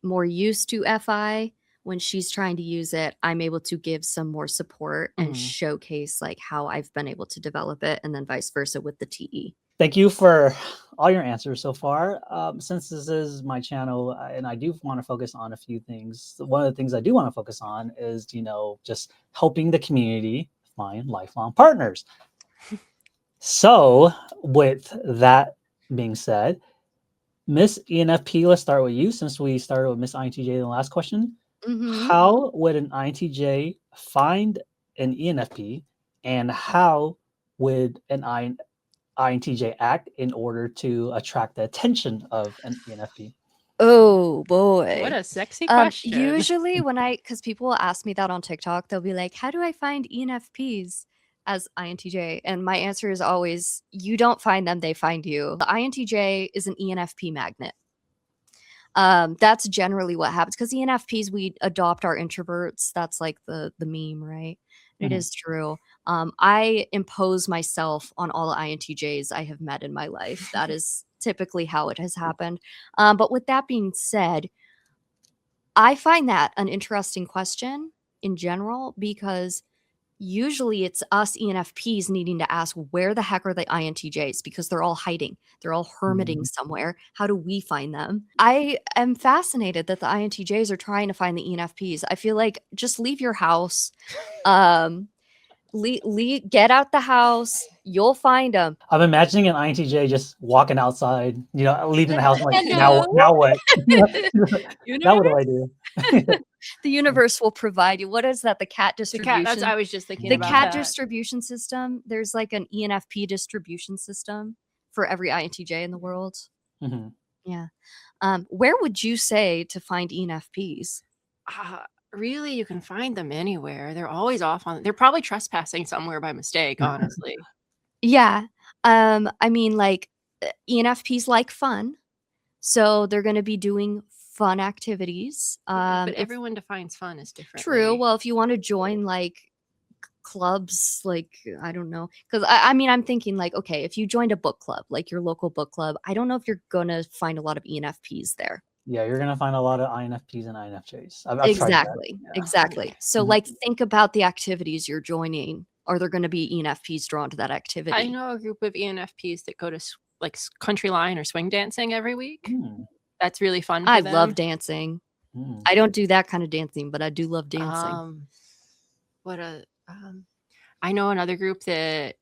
more used to FI, when she's trying to use it, I'm able to give some more support and showcase like how I've been able to develop it, and then vice versa with the TE. Thank you for all your answers so far. Since this is my channel, and I do want to focus on a few things. One of the things I do want to focus on is, you know, just helping the community find lifelong partners. So with that being said, Miss ENFP, let's start with you, since we started with Miss INTJ in the last question. How would an INTJ find an ENFP, and how would an INTJ act in order to attract the attention of an ENFP? Oh boy, what a sexy question. Usually because people will ask me that on TikTok, they'll be like, how do I find ENFPs as INTJ? And my answer is always, you don't find them, they find you. The INTJ is an ENFP magnet. That's generally what happens, because ENFPs, we adopt our introverts. That's like the meme, right? It is true. I impose myself on all the INTJs I have met in my life. That is typically how it has happened. But with that being said, I find that an interesting question in general, because usually it's us ENFPs needing to ask, where the heck are the INTJs? Because they're all hiding. They're all hermiting somewhere. How do we find them? I am fascinated that the INTJs are trying to find the ENFPs. I feel like just leave your house. Get out the house. You'll find them. I'm imagining an INTJ just walking outside, leaving the house. I'm like, now what? Now what do I do? The universe will provide you. What is that? The cat distribution. That's I was just thinking the about cat that. distribution system. There's like an ENFP distribution system for every INTJ in the world. Mm-hmm. Yeah. Where would you say to find ENFPs? Really, you can find them anywhere. They're always off on. They're probably trespassing somewhere by mistake. Honestly. Yeah. I mean, like ENFPs like fun, so they're going to be doing fun activities. But everyone defines fun as different. True. Well, if you want to join like clubs, like I don't know, because I mean, I'm thinking like, okay, if you joined a book club, like your local book club, I don't know if you're gonna find a lot of ENFPs there. Yeah, you're gonna find a lot of INFPs and INFJs. I've Exactly. Yeah. Exactly. So like, think about the activities you're joining. Are there going to be ENFPs drawn to that activity? I know a group of ENFPs that go to like country line or swing dancing every week. That's really fun. I love dancing. I don't do that kind of dancing, but I do love dancing. I know another group that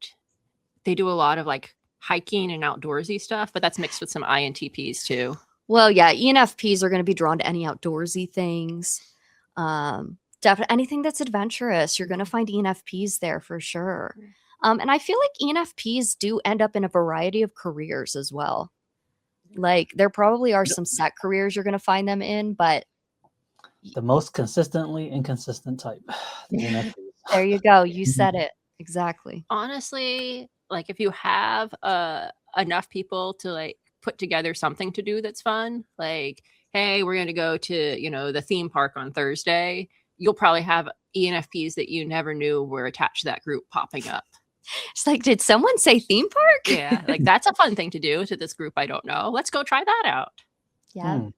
they do a lot of like hiking and outdoorsy stuff, but that's mixed with some INTPs too. Well, yeah, ENFPs are going to be drawn to any outdoorsy things. Definitely anything that's adventurous. You're going to find ENFPs there for sure. And I feel like ENFPs do end up in a variety of careers as well. Like there probably are some set careers you're going to find them in, but the most consistently inconsistent type. The there you go. You said it. Exactly. Honestly, like if you have enough people to like put together something to do that's fun, like, hey, we're going to go to, the theme park on Thursday, you'll probably have ENFPs that you never knew were attached to that group popping up. It's like, did someone say theme park? Yeah, like that's a fun thing to do to this group I don't know. Let's go try that out. Yeah.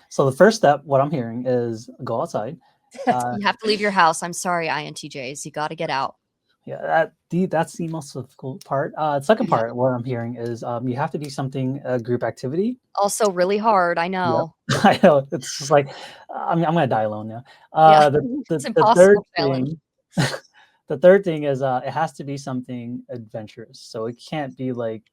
So the first step, what I'm hearing, is go outside. You have to leave your house. I'm sorry, INTJs. You got to get out. Yeah, that's the most difficult part. Second part, what I'm hearing is you have to do something, a group activity. Also really hard, I know. Yep. I know. It's just like, I'm going to die alone now. It's impossible. The third thing is it has to be something adventurous. So it can't be like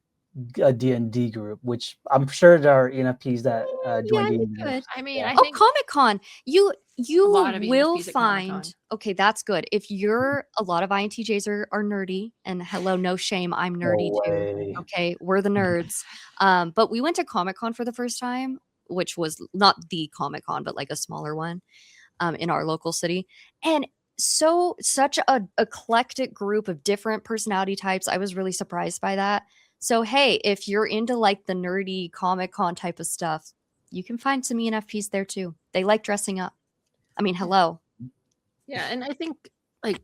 a D&D group, which I'm sure there are ENFPs that join D&D. I mean, I think Comic-Con. You will find. Comic-Con. Okay, that's good. If you're a lot of INTJs are nerdy, and hello, no shame, I'm nerdy too. Okay, we're the nerds. But we went to Comic-Con for the first time, which was not the Comic-Con, but like a smaller one in our local city. And such a eclectic group of different personality types. I was really surprised by that. So hey, if you're into like the nerdy Comic-Con type of stuff, you can find some ENFPs there too. They like dressing up. I mean, hello. Yeah, and I think like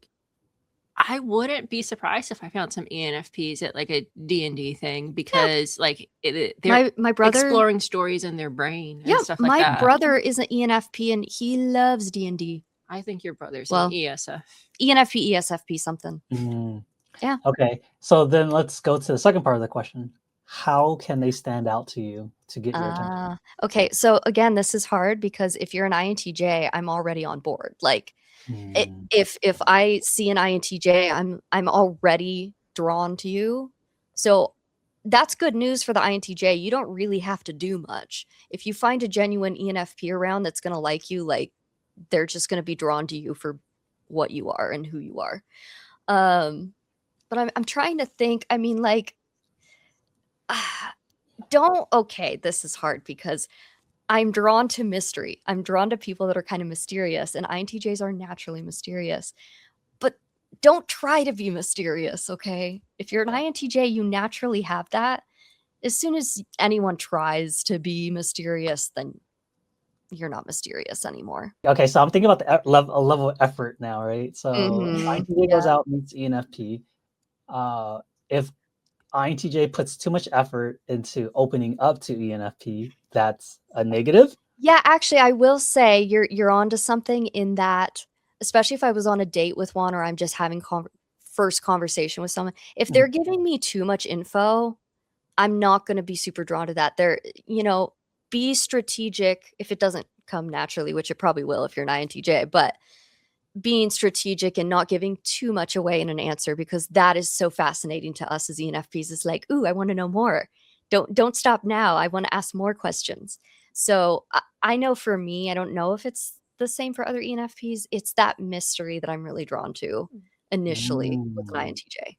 I wouldn't be surprised if I found some ENFPs at like a D&D thing, because like they're my brother exploring stories in their brain and stuff like that. My brother is an ENFP and he loves D&D. I think your brother's an ESF. ENFP, ESFP something. Yeah. Okay. So then let's go to the second part of the question. How can they stand out to you to get your attention? Okay. So again, this is hard because if you're an INTJ, I'm already on board. Like if I see an INTJ, I'm already drawn to you. So that's good news for the INTJ. You don't really have to do much. If you find a genuine ENFP around that's going to like you, like they're just going to be drawn to you for what you are and who you are. But I'm trying to think. I mean, like, this is hard because I'm drawn to mystery. I'm drawn to people that are kind of mysterious, and INTJs are naturally mysterious. But don't try to be mysterious, okay? If you're an INTJ, you naturally have that. As soon as anyone tries to be mysterious, then you're not mysterious anymore. Okay, so I'm thinking about the level of effort now, right? So INTJ goes out, meets ENFP. If INTJ puts too much effort into opening up to ENFP, that's a negative. Yeah, actually, I will say you're onto something in that especially if I was on a date with one or I'm just having first conversation with someone, if they're giving me too much info, I'm not going to be super drawn to that. They're, be strategic if it doesn't come naturally, which it probably will if you're an INTJ, but being strategic and not giving too much away in an answer, because that is so fascinating to us as ENFPs. It's like, ooh, I want to know more. Don't stop now. I want to ask more questions. So I know for me, I don't know if it's the same for other ENFPs. It's that mystery that I'm really drawn to initially with an INTJ.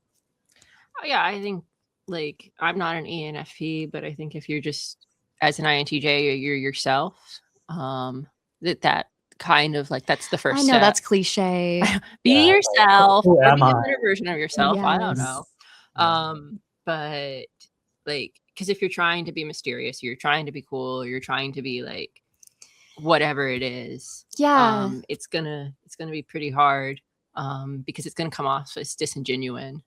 Oh, yeah, I think like I'm not an ENFP, but I think if you're just as an INTJ, you're yourself. That kind of like that's the first I know step. that's cliche. Be yourself. Who Or am be a I? better version of yourself. I don't know. Yeah. But like, because if you're trying to be mysterious, you're trying to be cool, you're trying to be like whatever it is. Yeah. It's gonna be pretty hard. Because it's gonna come off as disingenuous.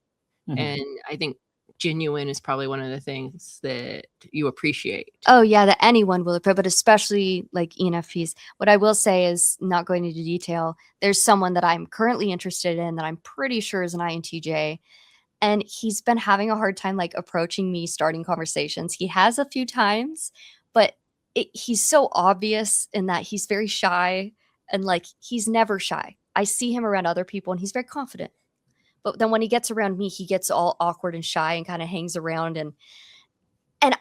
And I think genuine is probably one of the things that you appreciate. Oh yeah, that anyone will appreciate, but especially like ENFPs. What I will say is, not going into detail, there's someone that I'm currently interested in that I'm pretty sure is an INTJ, and he's been having a hard time like approaching me, starting conversations. He has a few times, but he's so obvious in that he's very shy, and like he's never shy. I see him around other people and he's very confident. But then when he gets around me, he gets all awkward and shy and kind of hangs around, and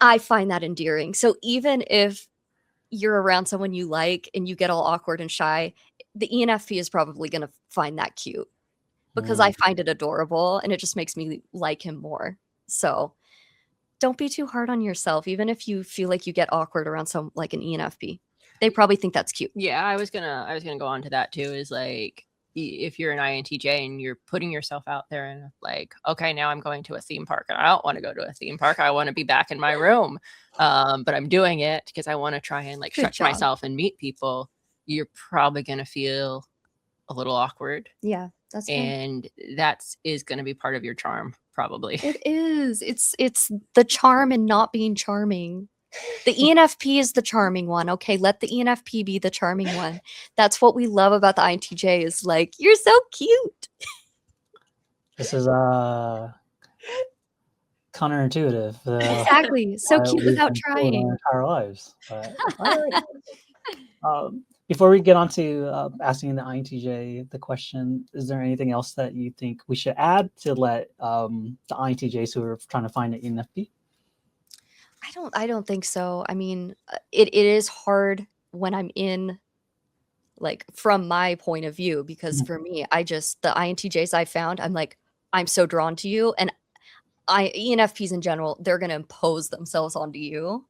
I find that endearing. So even if you're around someone you like and you get all awkward and shy, the ENFP is probably going to find that cute, because I find it adorable and it just makes me like him more. So don't be too hard on yourself, even if you feel like you get awkward around some like an ENFP. They probably think that's cute. Yeah, I was gonna go on to that too. Is like, if you're an INTJ and you're putting yourself out there and like, okay, now I'm going to a theme park and I don't want to go to a theme park. I want to be back in my room. But I'm doing it because I want to try and like stretch myself and meet people. You're probably going to feel a little awkward. Yeah, that's fair. And that is going to be part of your charm, probably. It is. It's the charm in not being charming. The ENFP is the charming one. Okay, let the ENFP be the charming one. That's what we love about the INTJ, is like, you're so cute. This is counterintuitive. Exactly. So cute without trying. Our entire lives. Before we get on to asking the INTJ the question, is there anything else that you think we should add to let the INTJs who are trying to find an ENFP? I don't think so. I mean, it is hard when I'm in, like, from my point of view, because for me, the INTJs I found, I'm like, I'm so drawn to you. And ENFPs in general, they're going to impose themselves onto you.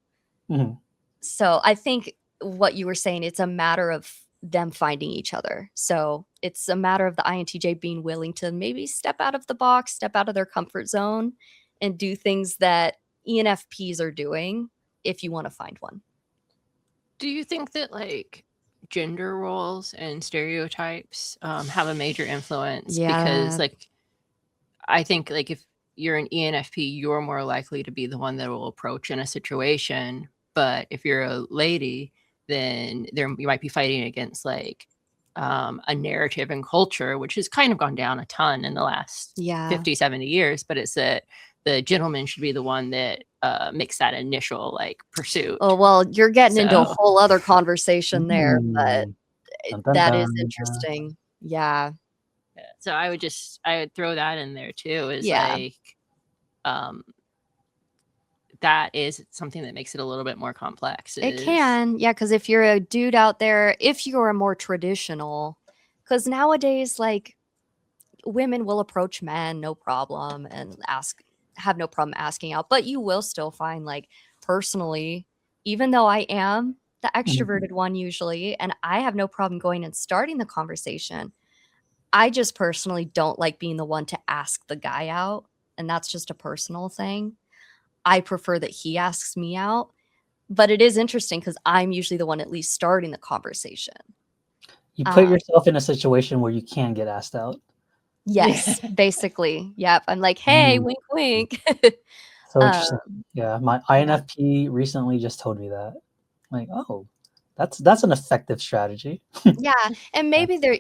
So I think what you were saying, it's a matter of them finding each other. So it's a matter of the INTJ being willing to maybe step out of the box, step out of their comfort zone, and do things that ENFPs are doing if you want to find one. Do you think that like gender roles and stereotypes have a major influence? Yeah. Because like, I think like if you're an ENFP, you're more likely to be the one that will approach in a situation. But if you're a lady, then you might be fighting against like a narrative and culture, which has kind of gone down a ton in the last 50, 70 years. But it's that the gentleman should be the one that makes that initial like pursuit. Oh, well, you're getting into a whole other conversation there, but that is interesting. Yeah. So I would throw that in there too, is like, that is something that makes it a little bit more complex. It can. Yeah. Because if you're a dude out there, if you're a more traditional, because nowadays, like, women will approach men, no problem, and have no problem asking out. But you will still find, like, personally, even though I am the extroverted one usually, and I have no problem going and starting the conversation, I just personally don't like being the one to ask the guy out. And that's just a personal thing. I prefer that he asks me out. But it is interesting because I'm usually the one at least starting the conversation. You put yourself in a situation where you can get asked out. Yes, basically. Yep. I'm like, hey, wink, wink. So interesting. Yeah, my INFP recently just told me that. Like, oh, That's an effective strategy. Yeah, and maybe there,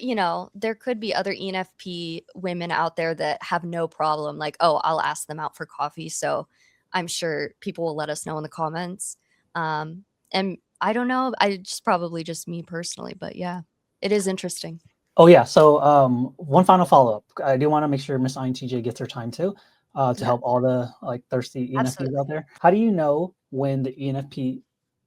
there could be other ENFP women out there that have no problem. Like, oh, I'll ask them out for coffee. So I'm sure people will let us know in the comments. And I don't know. It's probably just me personally, but yeah, it is interesting. Oh yeah. So one final follow up. I do want to make sure Miss INTJ gets her time too, to Yeah, help all the like thirsty ENFPs absolutely. out there. How do you know when the ENFP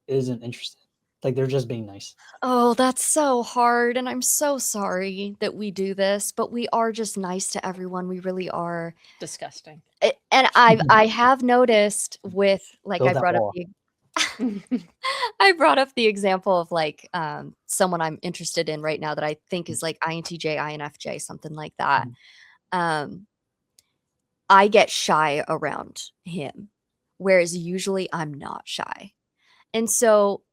isn't interested? Like they're just being nice. Oh, that's so hard. And I'm so sorry that we do this, but we are just nice to everyone. We really are. Disgusting. And I have noticed with like Build that wall. I brought up the example of like someone I'm interested in right now that I think is like INTJ, INFJ, something like that. I get shy around him, whereas usually I'm not shy. And so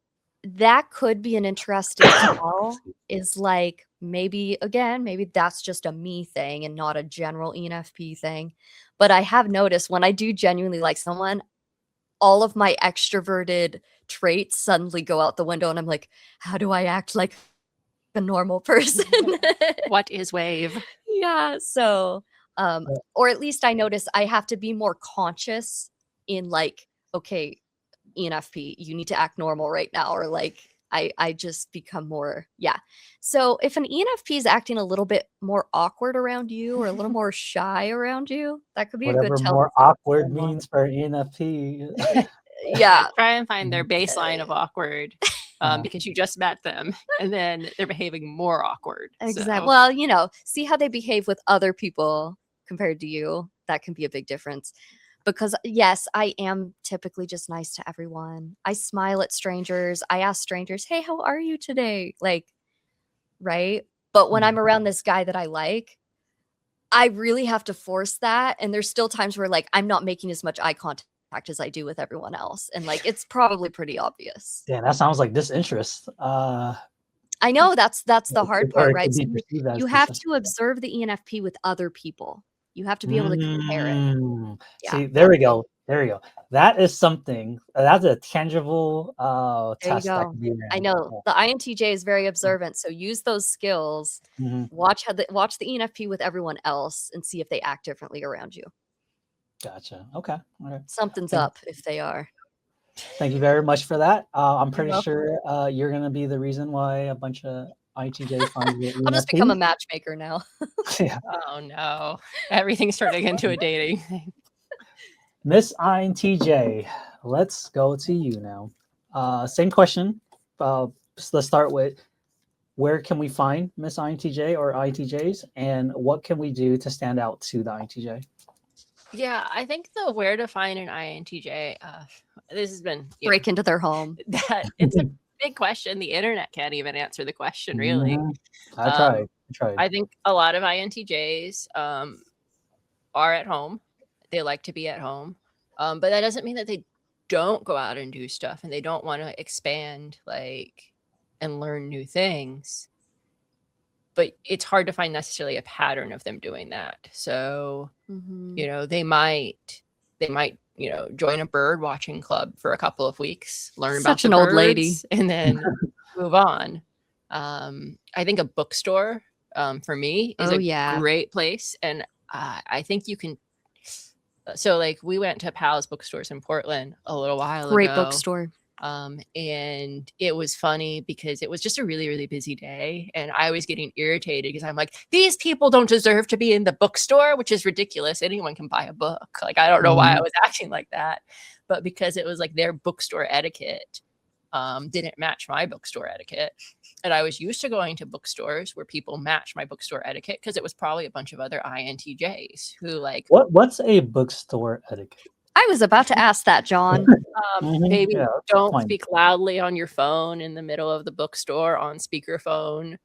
that could be an interesting tell, is like maybe that's just a me thing and not a general ENFP thing. But I have noticed when I do genuinely like someone, all of my extroverted traits suddenly go out the window and I'm like, how do I act like a normal person? What is wave? Yeah. So, or at least I notice I have to be more conscious in like, okay, ENFP, you need to act normal right now. Or like, I just become more, yeah. So if an ENFP is acting a little bit more awkward around you or a little more shy around you, that could be a Whatever good tell. more awkward means for ENFP. Yeah. Try and find their baseline of awkward, because you just met them and then they're behaving more awkward. Exactly. So. Well, see how they behave with other people compared to you. That can be a big difference. Because yes, I am typically just nice to everyone. I smile at strangers. I ask strangers, "Hey, how are you today?" Like, right? But when I'm around this guy that I like, I really have to force that. And there's still times where like I'm not making as much eye contact as I do with everyone else. And like it's probably pretty obvious. Yeah, that sounds like disinterest. I know that's the hard Or part, it right? could So be perceived as you have disinterest. to observe the ENFP with other people. You have to be able to compare it. Yeah. See, there we go. There we go. That is something. That's a tangible There you test that go. can be I ran. know the INTJ is very observant, so use those skills. Mm-hmm. Watch the ENFP with everyone else and see if they act differently around you. Gotcha. Okay. All right. Something's up if they are. Thank you very much for that. I'm pretty welcome. sure you're going to be the reason why a bunch of INTJs find the I'll just become a matchmaker now. Yeah. Oh no, everything's turning into a dating thing. Miss INTJ, let's go to you now. Same question. Let's start with, where can we find Miss INTJ or INTJs, and what can we do to stand out to the INTJ? Yeah, I think the where to find an INTJ, this has been break into their home. That it's a big question. The internet can't even answer the question, really. I tried. I think a lot of INTJs are at home. They like to be at home, but that doesn't mean that they don't go out and do stuff and they don't want to expand, like, and learn new things. But it's hard to find necessarily a pattern of them doing that. So, they might, join a bird watching club for a couple of weeks, learn about Such an old lady, and then move on. I think a bookstore, for me, is a great place. And I think you can. So, like, we went to Pal's bookstores in Portland a little while ago. Great bookstore. And it was funny because it was just a really, really busy day. And I was getting irritated because I'm like, these people don't deserve to be in the bookstore, which is ridiculous. Anyone can buy a book. Like, I don't know why I was acting like that. But because it was like their bookstore etiquette didn't match my bookstore etiquette. And I was used to going to bookstores where people match my bookstore etiquette because it was probably a bunch of other INTJs who like. What's a bookstore etiquette? I was about to ask that, John. Maybe don't speak loudly on your phone in the middle of the bookstore on speakerphone.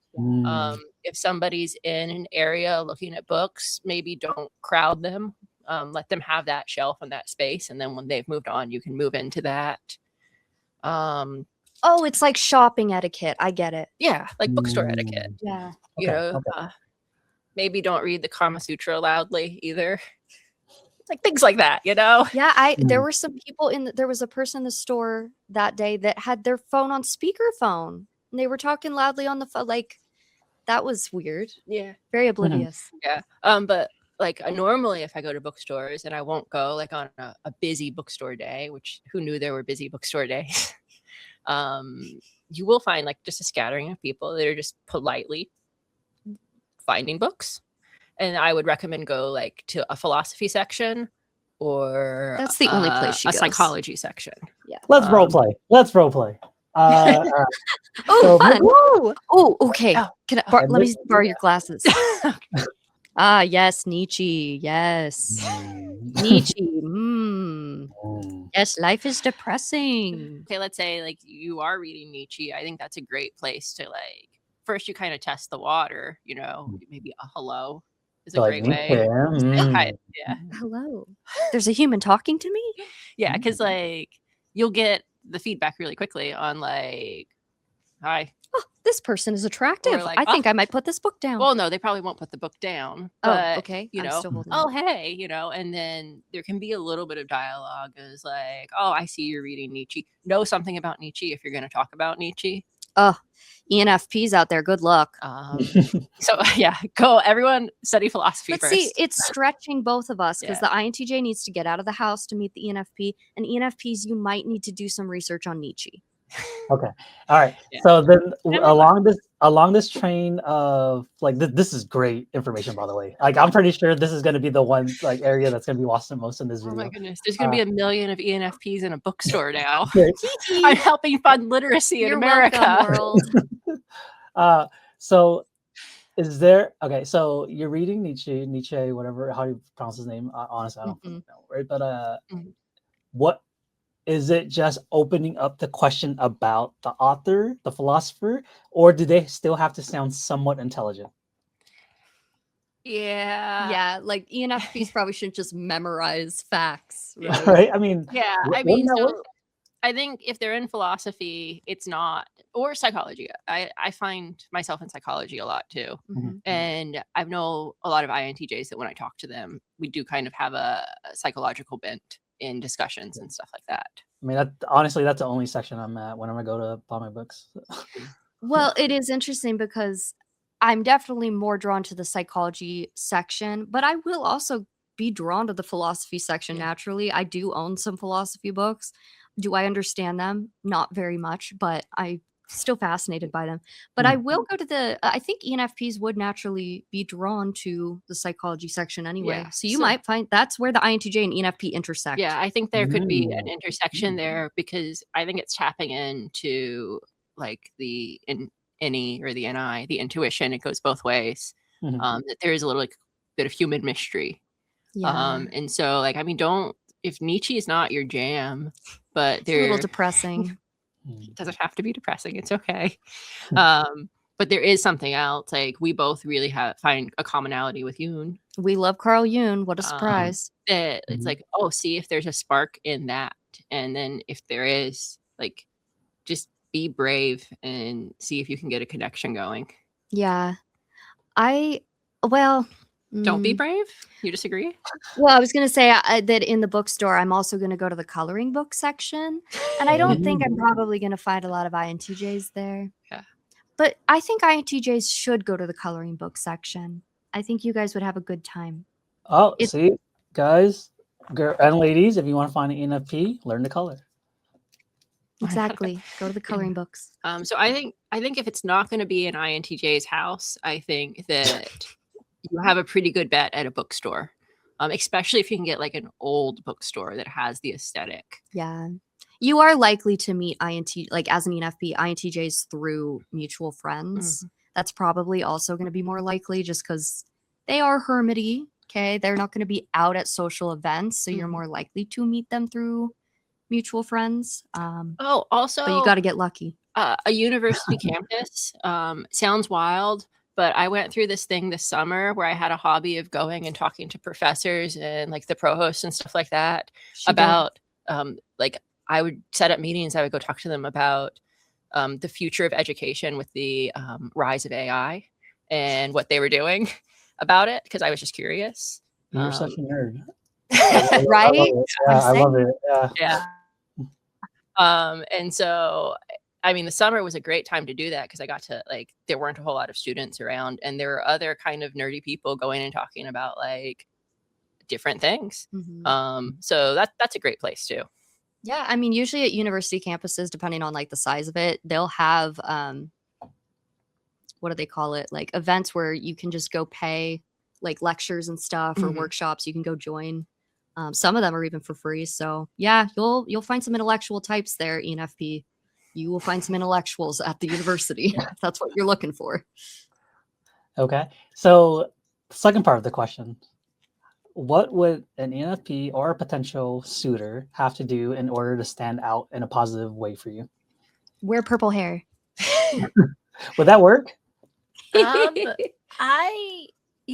If somebody's in an area looking at books, maybe don't crowd them. Let them have that shelf and that space. And then when they've moved on, you can move into that. Oh, it's like shopping etiquette. I get it. Yeah, like bookstore etiquette. Yeah. Maybe don't read the Kama Sutra loudly either. like things like that, you know? Yeah, there were some people there was a person in the store that day that had their phone on speakerphone and they were talking loudly on the phone. Like, that was weird. Yeah. Very oblivious. Yeah. But like normally if I go to bookstores, and I won't go like on a busy bookstore day, which who knew there were busy bookstore days, you will find like just a scattering of people that are just politely finding books. And I would recommend go like to a philosophy section or That's the only place she a goes. psychology section. Yeah. Let's role play. Let's role play. Oh, So fun. Woo! Oh, okay. Oh. Can And let me this- borrow your glasses. Ah, yes, Nietzsche. Yes. Nietzsche. Yes, life is depressing. Okay, let's say like you are reading Nietzsche. I think that's a great place to like first you kind of test the water, you know, maybe a hello is a So, great way. Nietzsche, Hi. Yeah. Hello. There's a human talking to me? Yeah, because like you'll get the feedback really quickly on like, hi. Oh, this person is attractive. like, I think I might put this book down. Well, no, they probably won't put the book down. But, oh, okay. You I'm know, still holding oh, it. hey, you know, and then there can be a little bit of dialogue as like, oh, I see you're reading Nietzsche. Know something about Nietzsche if you're going to talk about Nietzsche. Oh, ENFPs out there. Good luck. So yeah, go everyone study philosophy But first. see, it's stretching both of us because Yeah. the INTJ needs to get out of the house to meet the ENFP, and ENFPs, you might need to do some research on Nietzsche. Okay. All right. Yeah. So then Everyone. along this train of like this is great information, by the way. Like I'm pretty sure this is going to be the one like area that's going to be watched the most in this Oh video. my goodness, there's going to be a million of ENFPs in a bookstore now. Great. I'm helping fund literacy in You're America. welcome, world. So is there okay? So you're reading Nietzsche, whatever how you pronounce his name. Honestly, I don't know, right? But Mhm. what is it? Just opening up the question about the author, the philosopher, or do they still have to sound somewhat intelligent? Yeah. Yeah, like ENFPs probably shouldn't just memorize facts, Yeah. right? Right? I mean, Yeah, I wouldn't mean, that so work? I think if they're in philosophy, it's not, or psychology. I find myself in psychology a lot too. Mhm. And I know a lot of INTJs that when I talk to them, we do kind of have a psychological bent in discussions and stuff like that. I mean, honestly, that's the only section I'm at whenever I go to buy my books. Well, it is interesting because I'm definitely more drawn to the psychology section, but I will also be drawn to the philosophy section Yeah. naturally. I do own some philosophy books. Do I understand them? Not very much, but I'm still fascinated by them. But I will go to I think ENFPs would naturally be drawn to the psychology section anyway. Yeah, So you so- might find that's where the INTJ and ENFP intersect. Yeah, I think there could be an Ooh. intersection there because I think it's tapping into like the NE or the NI, the intuition. It goes both ways. Mhm. That there is a little like bit of human mystery. Yeah. And so like I mean, if Nietzsche is not your jam, but It's a little there depressing. doesn't have to be depressing. It's okay. But there is something else. Like we both really find a commonality with Yoon. We love Carl Jung. What a surprise. That it's Mhm. like, oh, see if there's a spark in that. And then if there is, like, just be brave and see if you can get a connection going. Yeah. Don't be brave? You disagree? Well, I was going to say that in the bookstore, I'm also going to go to the coloring book section. And I don't think I'm probably going to find a lot of INTJs there. Yeah. But I think INTJs should go to the coloring book section. I think you guys would have a good time. Oh, see, guys and ladies, if you want to find an ENFP, learn to color. Exactly. Go to the coloring books. So I think if it's not going to be an INTJ's house, I think that you have a pretty good bet at a bookstore, especially if you can get like an old bookstore that has the aesthetic. Yeah. You are likely to meet like as an ENFP, INTJs through mutual friends. That's probably also going to be more likely just because they are hermity. Okay. They're not going to be out at social events. So you're more likely to meet them through mutual friends. Also, but you got to get lucky. A university campus sounds wild, but I went through this thing this summer where I had a hobby of going and talking to professors and like the provost and stuff like that about like I would set up meetings. I would go talk to them about the future of education with the rise of AI and what they were doing about it because I was just curious. You're such a nerd. Right? I love it. Yeah. Yeah. And so, I mean, the summer was a great time to do that because I got to like, there weren't a whole lot of students around, and there were other kind of nerdy people going and talking about like different things. So that's a great place too. Yeah, I mean, usually at university campuses, depending on like the size of it, they'll have what do they call it? Like events where you can just go pay, like lectures and stuff or workshops. You can go join. Some of them are even for free. So yeah, you'll find some intellectual types there, ENFP. You will find some intellectuals at the university if that's what you're looking for. Okay. So the second part of the question, what would an ENFP or a potential suitor have to do in order to stand out in a positive way for you? Wear purple hair. Would that work? You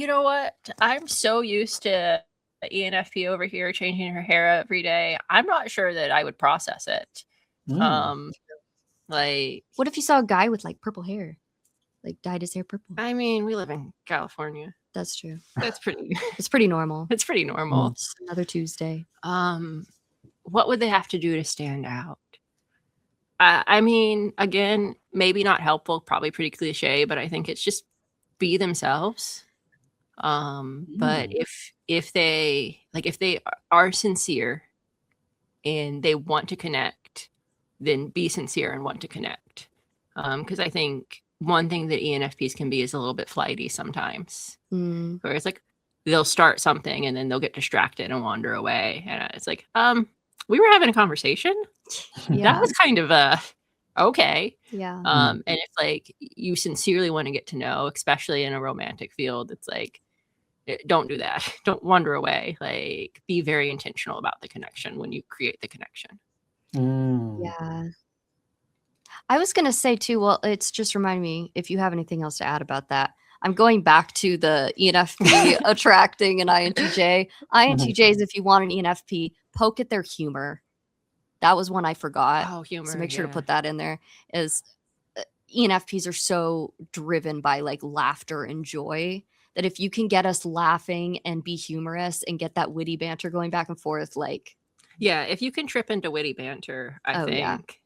know what? I'm so used to ENFP over here changing her hair every day. I'm not sure that I would process it. Like, what if you saw a guy with like purple hair, like dyed his hair purple? I mean, we live in California. That's true. That's pretty. It's pretty normal. It's pretty normal. It's another Tuesday. What would they have to do to stand out? I mean, again, maybe not helpful, probably pretty cliche, but I think it's just be themselves. But if they are sincere and they want to connect, then be sincere and want to connect. Because I think one thing that ENFPs can be is a little bit flighty sometimes, where it's like they'll start something and then they'll get distracted and wander away, and it's like, we were having a conversation. That was kind of okay. Yeah. And if like you sincerely want to get to know, especially in a romantic field, it's like, don't do that. Don't wander away. Like, be very intentional about the connection when you create the connection. Yeah. I was going to say too, well, it's just remind me if you have anything else to add about that. I'm going back to the ENFP attracting an INTJ. INTJs, if you want an ENFP, poke at their humor. That was one I forgot. Oh, humor. So make sure to put that in there. Is ENFPs are so driven by like laughter and joy that if you can get us laughing and be humorous and get that witty banter going back and forth, like, yeah, if you can trip into witty banter, I think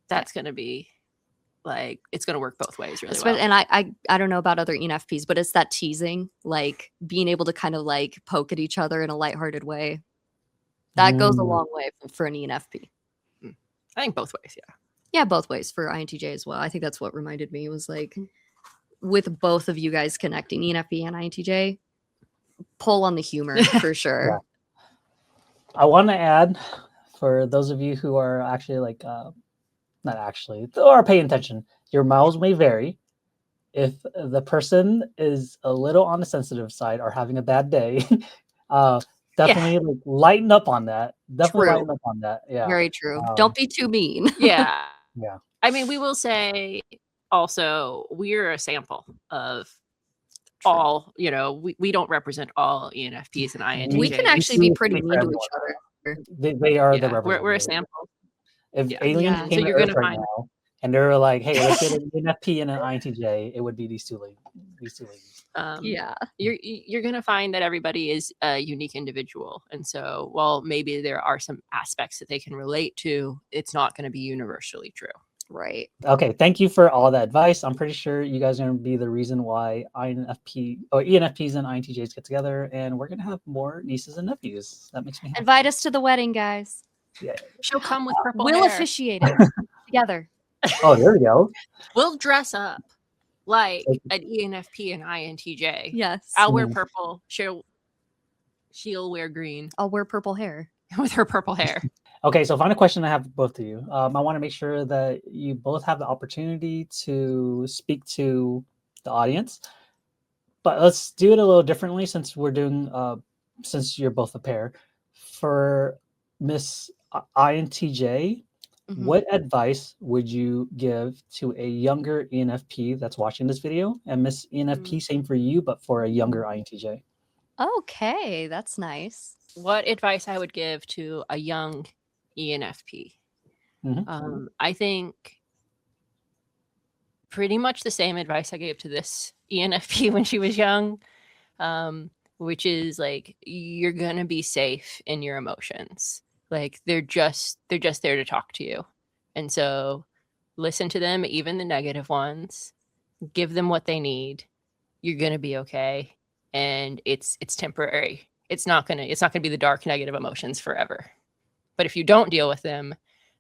that's going to be like, it's going to work both ways really well. And I don't know about other ENFPs, but it's that teasing, like being able to kind of like poke at each other in a lighthearted way. That goes a long way for an ENFP. I think both ways, yeah. Yeah, both ways for INTJ as well. I think that's what reminded me was like, with both of you guys connecting, ENFP and INTJ, pull on the humor for sure. Yeah. I want to add, for those of you who are actually like, not actually, or paying attention, your miles may vary. If the person is a little on the sensitive side or having a bad day, definitely like, lighten up on that. Definitely lighten up on that. Yeah. Very true. Don't be too mean. Yeah. Yeah. I mean, we will say also, we're a sample of all, you know, we don't represent all ENFPs and INTJs. We can actually be pretty mean to each other. They are the representative. We're a sample. If aliens came to Earth right now and they're like, hey, let's get an ENFP and an INTJ, it would be these two ladies. Yeah. You're going to find that everybody is a unique individual. And so, while maybe there are some aspects that they can relate to, it's not going to be universally true. Right. Okay. Thank you for all that advice. I'm pretty sure you guys are going to be the reason why ENFPs and INTJs get together, and we're going to have more nieces and nephews. That makes me happy. Invite us to the wedding, guys. Yeah. She'll come with purple We'll hair. officiate it together. Oh, there we go. We'll dress up like an ENFP and INTJ. Yes. I'll wear purple. She'll wear green. I'll wear purple hair. With her purple hair. Okay, so final question I have for both of you. I want to make sure that you both have the opportunity to speak to the audience, but let's do it a little differently since we're doing, since you're both a pair. For Miss INTJ, what advice would you give to a younger ENFP that's watching this video? And Miss ENFP, same for you, but for a younger INTJ. Okay, that's nice. What advice I would give to a young ENFP? I think pretty much the same advice I gave to this ENFP when she was young. which is like you're gonna be safe in your emotions. Like they're just there to talk to you. And so listen to them, even the negative ones. Give them what they need. You're gonna be okay. And it's temporary. It's not gonna be the dark negative emotions forever. But if you don't deal with them,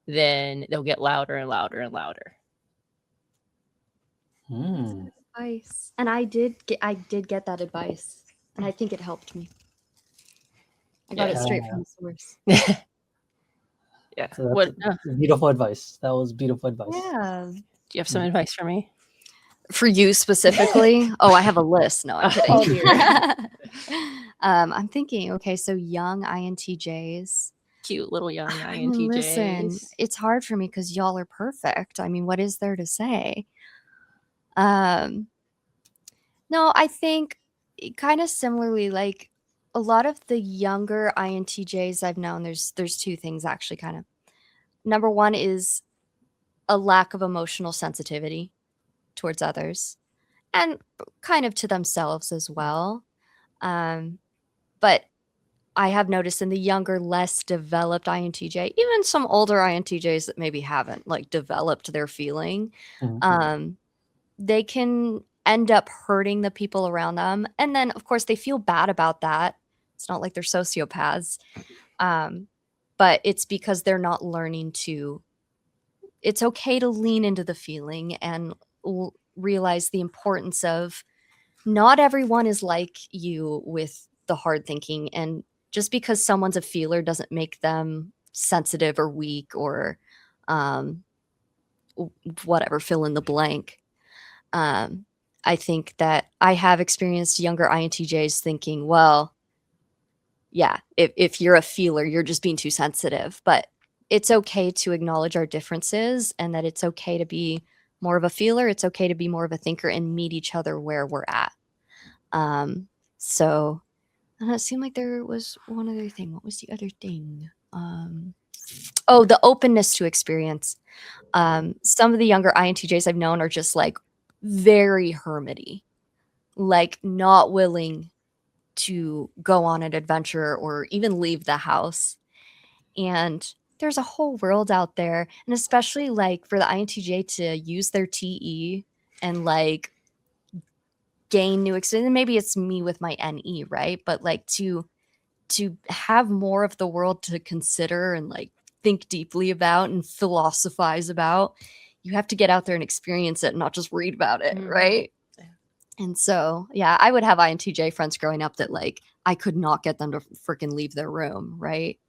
then they'll get louder and louder and louder. Advice. And I did get that advice, and I think it helped me. I got it straight from the source. Yeah. So that's beautiful advice. That was beautiful advice. Yeah. Do you have some advice for me? For you specifically? Oh, I have a list. No, I'm kidding. I'm thinking, okay, so young INTJs. Cute little young I mean, INTJs. listen, it's hard for me because y'all are perfect. I mean, what is there to say? No, I think kind of similarly, like a lot of the younger INTJs I've known, there's two things actually kind of. Number one is a lack of emotional sensitivity towards others and kind of to themselves as well. But I have noticed in the younger, less developed INTJ, even some older INTJs that maybe haven't like developed their feeling, they can end up hurting the people around them. And then, of course, they feel bad about that. It's not like they're sociopaths, but it's because they're not learning to. It's okay to lean into the feeling and realize the importance of not everyone is like you with the hard thinking, and just because someone's a feeler doesn't make them sensitive or weak or whatever, fill in the blank. I think that I have experienced younger INTJs thinking, well, yeah, if you're a feeler, you're just being too sensitive. But it's okay to acknowledge our differences, and that it's okay to be more of a feeler. It's okay to be more of a thinker and meet each other where we're at. So and it seemed like there was one other thing. What was the other thing? The openness to experience. Some of the younger INTJs I've known are just like very hermity, like not willing to go on an adventure or even leave the house. And there's a whole world out there. And especially like for the INTJ to use their TE and like gain new experience. And maybe it's me with my NE, right? But like to have more of the world to consider and like think deeply about and philosophize about, you have to get out there and experience it and not just read about it, right? Yeah. And so, yeah, I would have INTJ friends growing up that like I could not get them to freaking leave their room, right?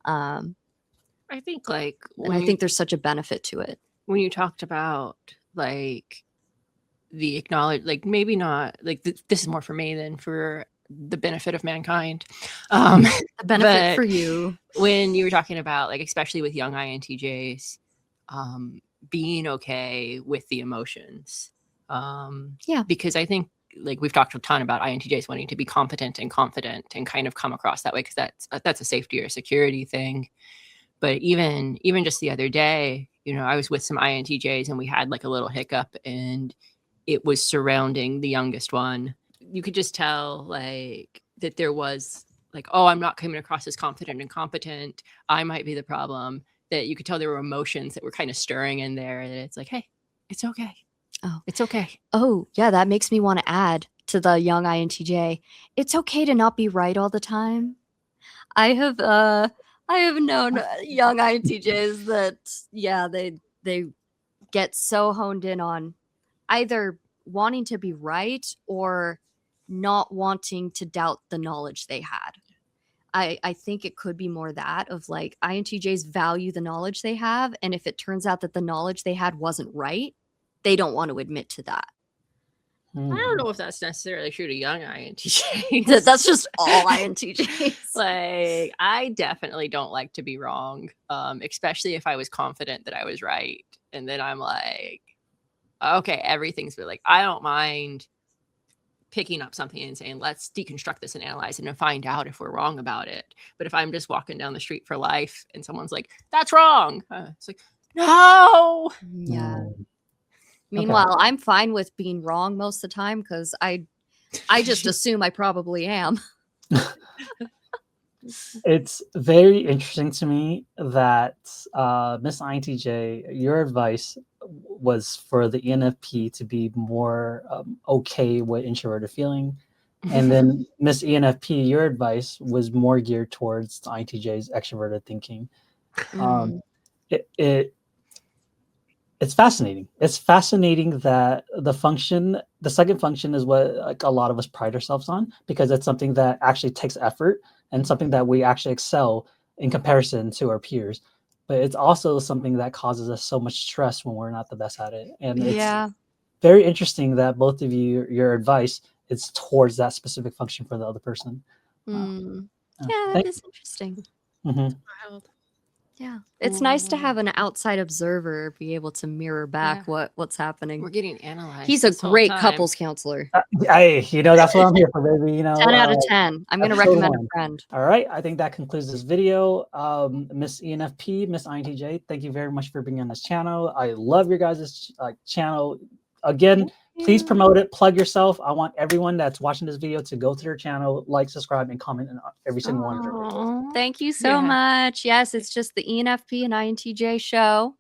I think like I think there's such a benefit to it. When you talked about like the acknowledge, like maybe not like this is more for me than for the benefit of mankind. The benefit for you. When you were talking about like, especially with young INTJs, being okay with the emotions. Yeah. Because I think like we've talked a ton about INTJs wanting to be competent and confident and kind of come across that way because that's a safety or security thing. But even just the other day, I was with some INTJs and we had like a little hiccup, and it was surrounding the youngest one. You could just tell like that there was like, oh, I'm not coming across as confident and competent. I might be the problem. That you could tell there were emotions that were kind of stirring in there. And it's like, hey, it's okay. Oh, it's okay. Oh, yeah. That makes me want to add to the young INTJ. It's okay to not be right all the time. I have known young INTJs that, yeah, they get so honed in on either wanting to be right or not wanting to doubt the knowledge they had. I think it could be more that of like INTJs value the knowledge they have. And if it turns out that the knowledge they had wasn't right, they don't want to admit to that. I don't know if that's necessarily true to young INTJs. That's just all INTJs. Like, I definitely don't like to be wrong, especially if I was confident that I was right. And then I'm like, okay, everything's like, I don't mind picking up something and saying, let's deconstruct this and analyze it and find out if we're wrong about it. But if I'm just walking down the street for life and someone's like, that's wrong. It's like, no. Yeah. Meanwhile, I'm fine with being wrong most of the time because I just assume I probably am. It's very interesting to me that Miss INTJ, your advice was for the ENFP to be more okay with introverted feeling, and then Miss ENFP, your advice was more geared towards the INTJ's extroverted thinking. Um, it it's fascinating. It's fascinating that the second function is what like a lot of us pride ourselves on because it's something that actually takes effort and something that we actually excel in comparison to our peers. But it's also something that causes us so much stress when we're not the best at it. And it's Yeah. very interesting that both of you, your advice is towards that specific function for the other person. Yeah, that Thank is interesting. Mhm. Wild. Yeah. It's nice to have an outside observer be able to mirror back what's happening. We're getting analyzed. He's a this whole great time. couples counselor. Hey, that's what I'm here for, baby. 10 out of 10. I'm going to episode recommend a 1. friend. All right, I think that concludes this video. Miss ENFP, Miss INTJ, thank you very much for being on this channel. I love your guys' channel. Again, please promote it, plug yourself. I want everyone that's watching this video to go to their channel, like, subscribe, and comment on every single one of their videos. Thank you so much. Yes, it's just the ENFP and INTJ show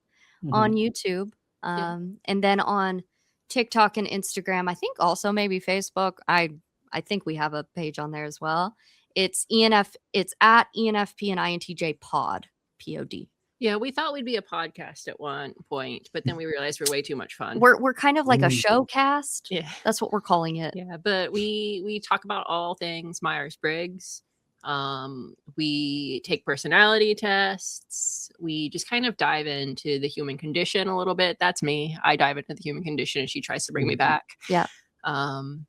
on YouTube. And then on TikTok and Instagram, I think also maybe Facebook. I think we have a page on there as well. It's at ENFP and INTJ pod, POD. Yeah, we thought we'd be a podcast at one point, but then we realized we're way too much fun. We're kind of like a showcast. Yeah, that's what we're calling it. Yeah, but we talk about all things Myers-Briggs. We take personality tests. We just kind of dive into the human condition a little bit. That's me. I dive into the human condition, and she tries to bring me back. Yeah. And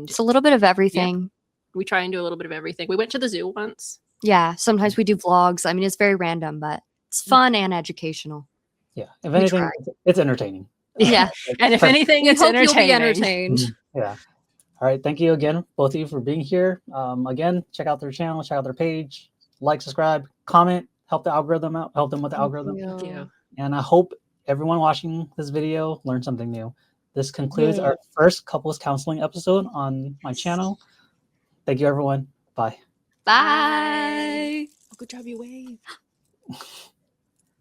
it's a little bit of everything. Yeah, we try and do a little bit of everything. We went to the zoo once. Yeah, sometimes we do vlogs. I mean, it's very random, but it's fun and educational. Yeah, if anything, it's entertaining. Yeah, and if anything, it's hope entertaining. You'll be entertained. Yeah. All right, thank you again, both of you, for being here. Again, check out their channel, check out their page, like, subscribe, comment, help the algorithm out, help them with the algorithm. Thank you. And I hope everyone watching this video learned something new. This concludes our first couples counseling episode on my channel. Thank you, everyone. Bye. Bye. Oh, good job, you wave.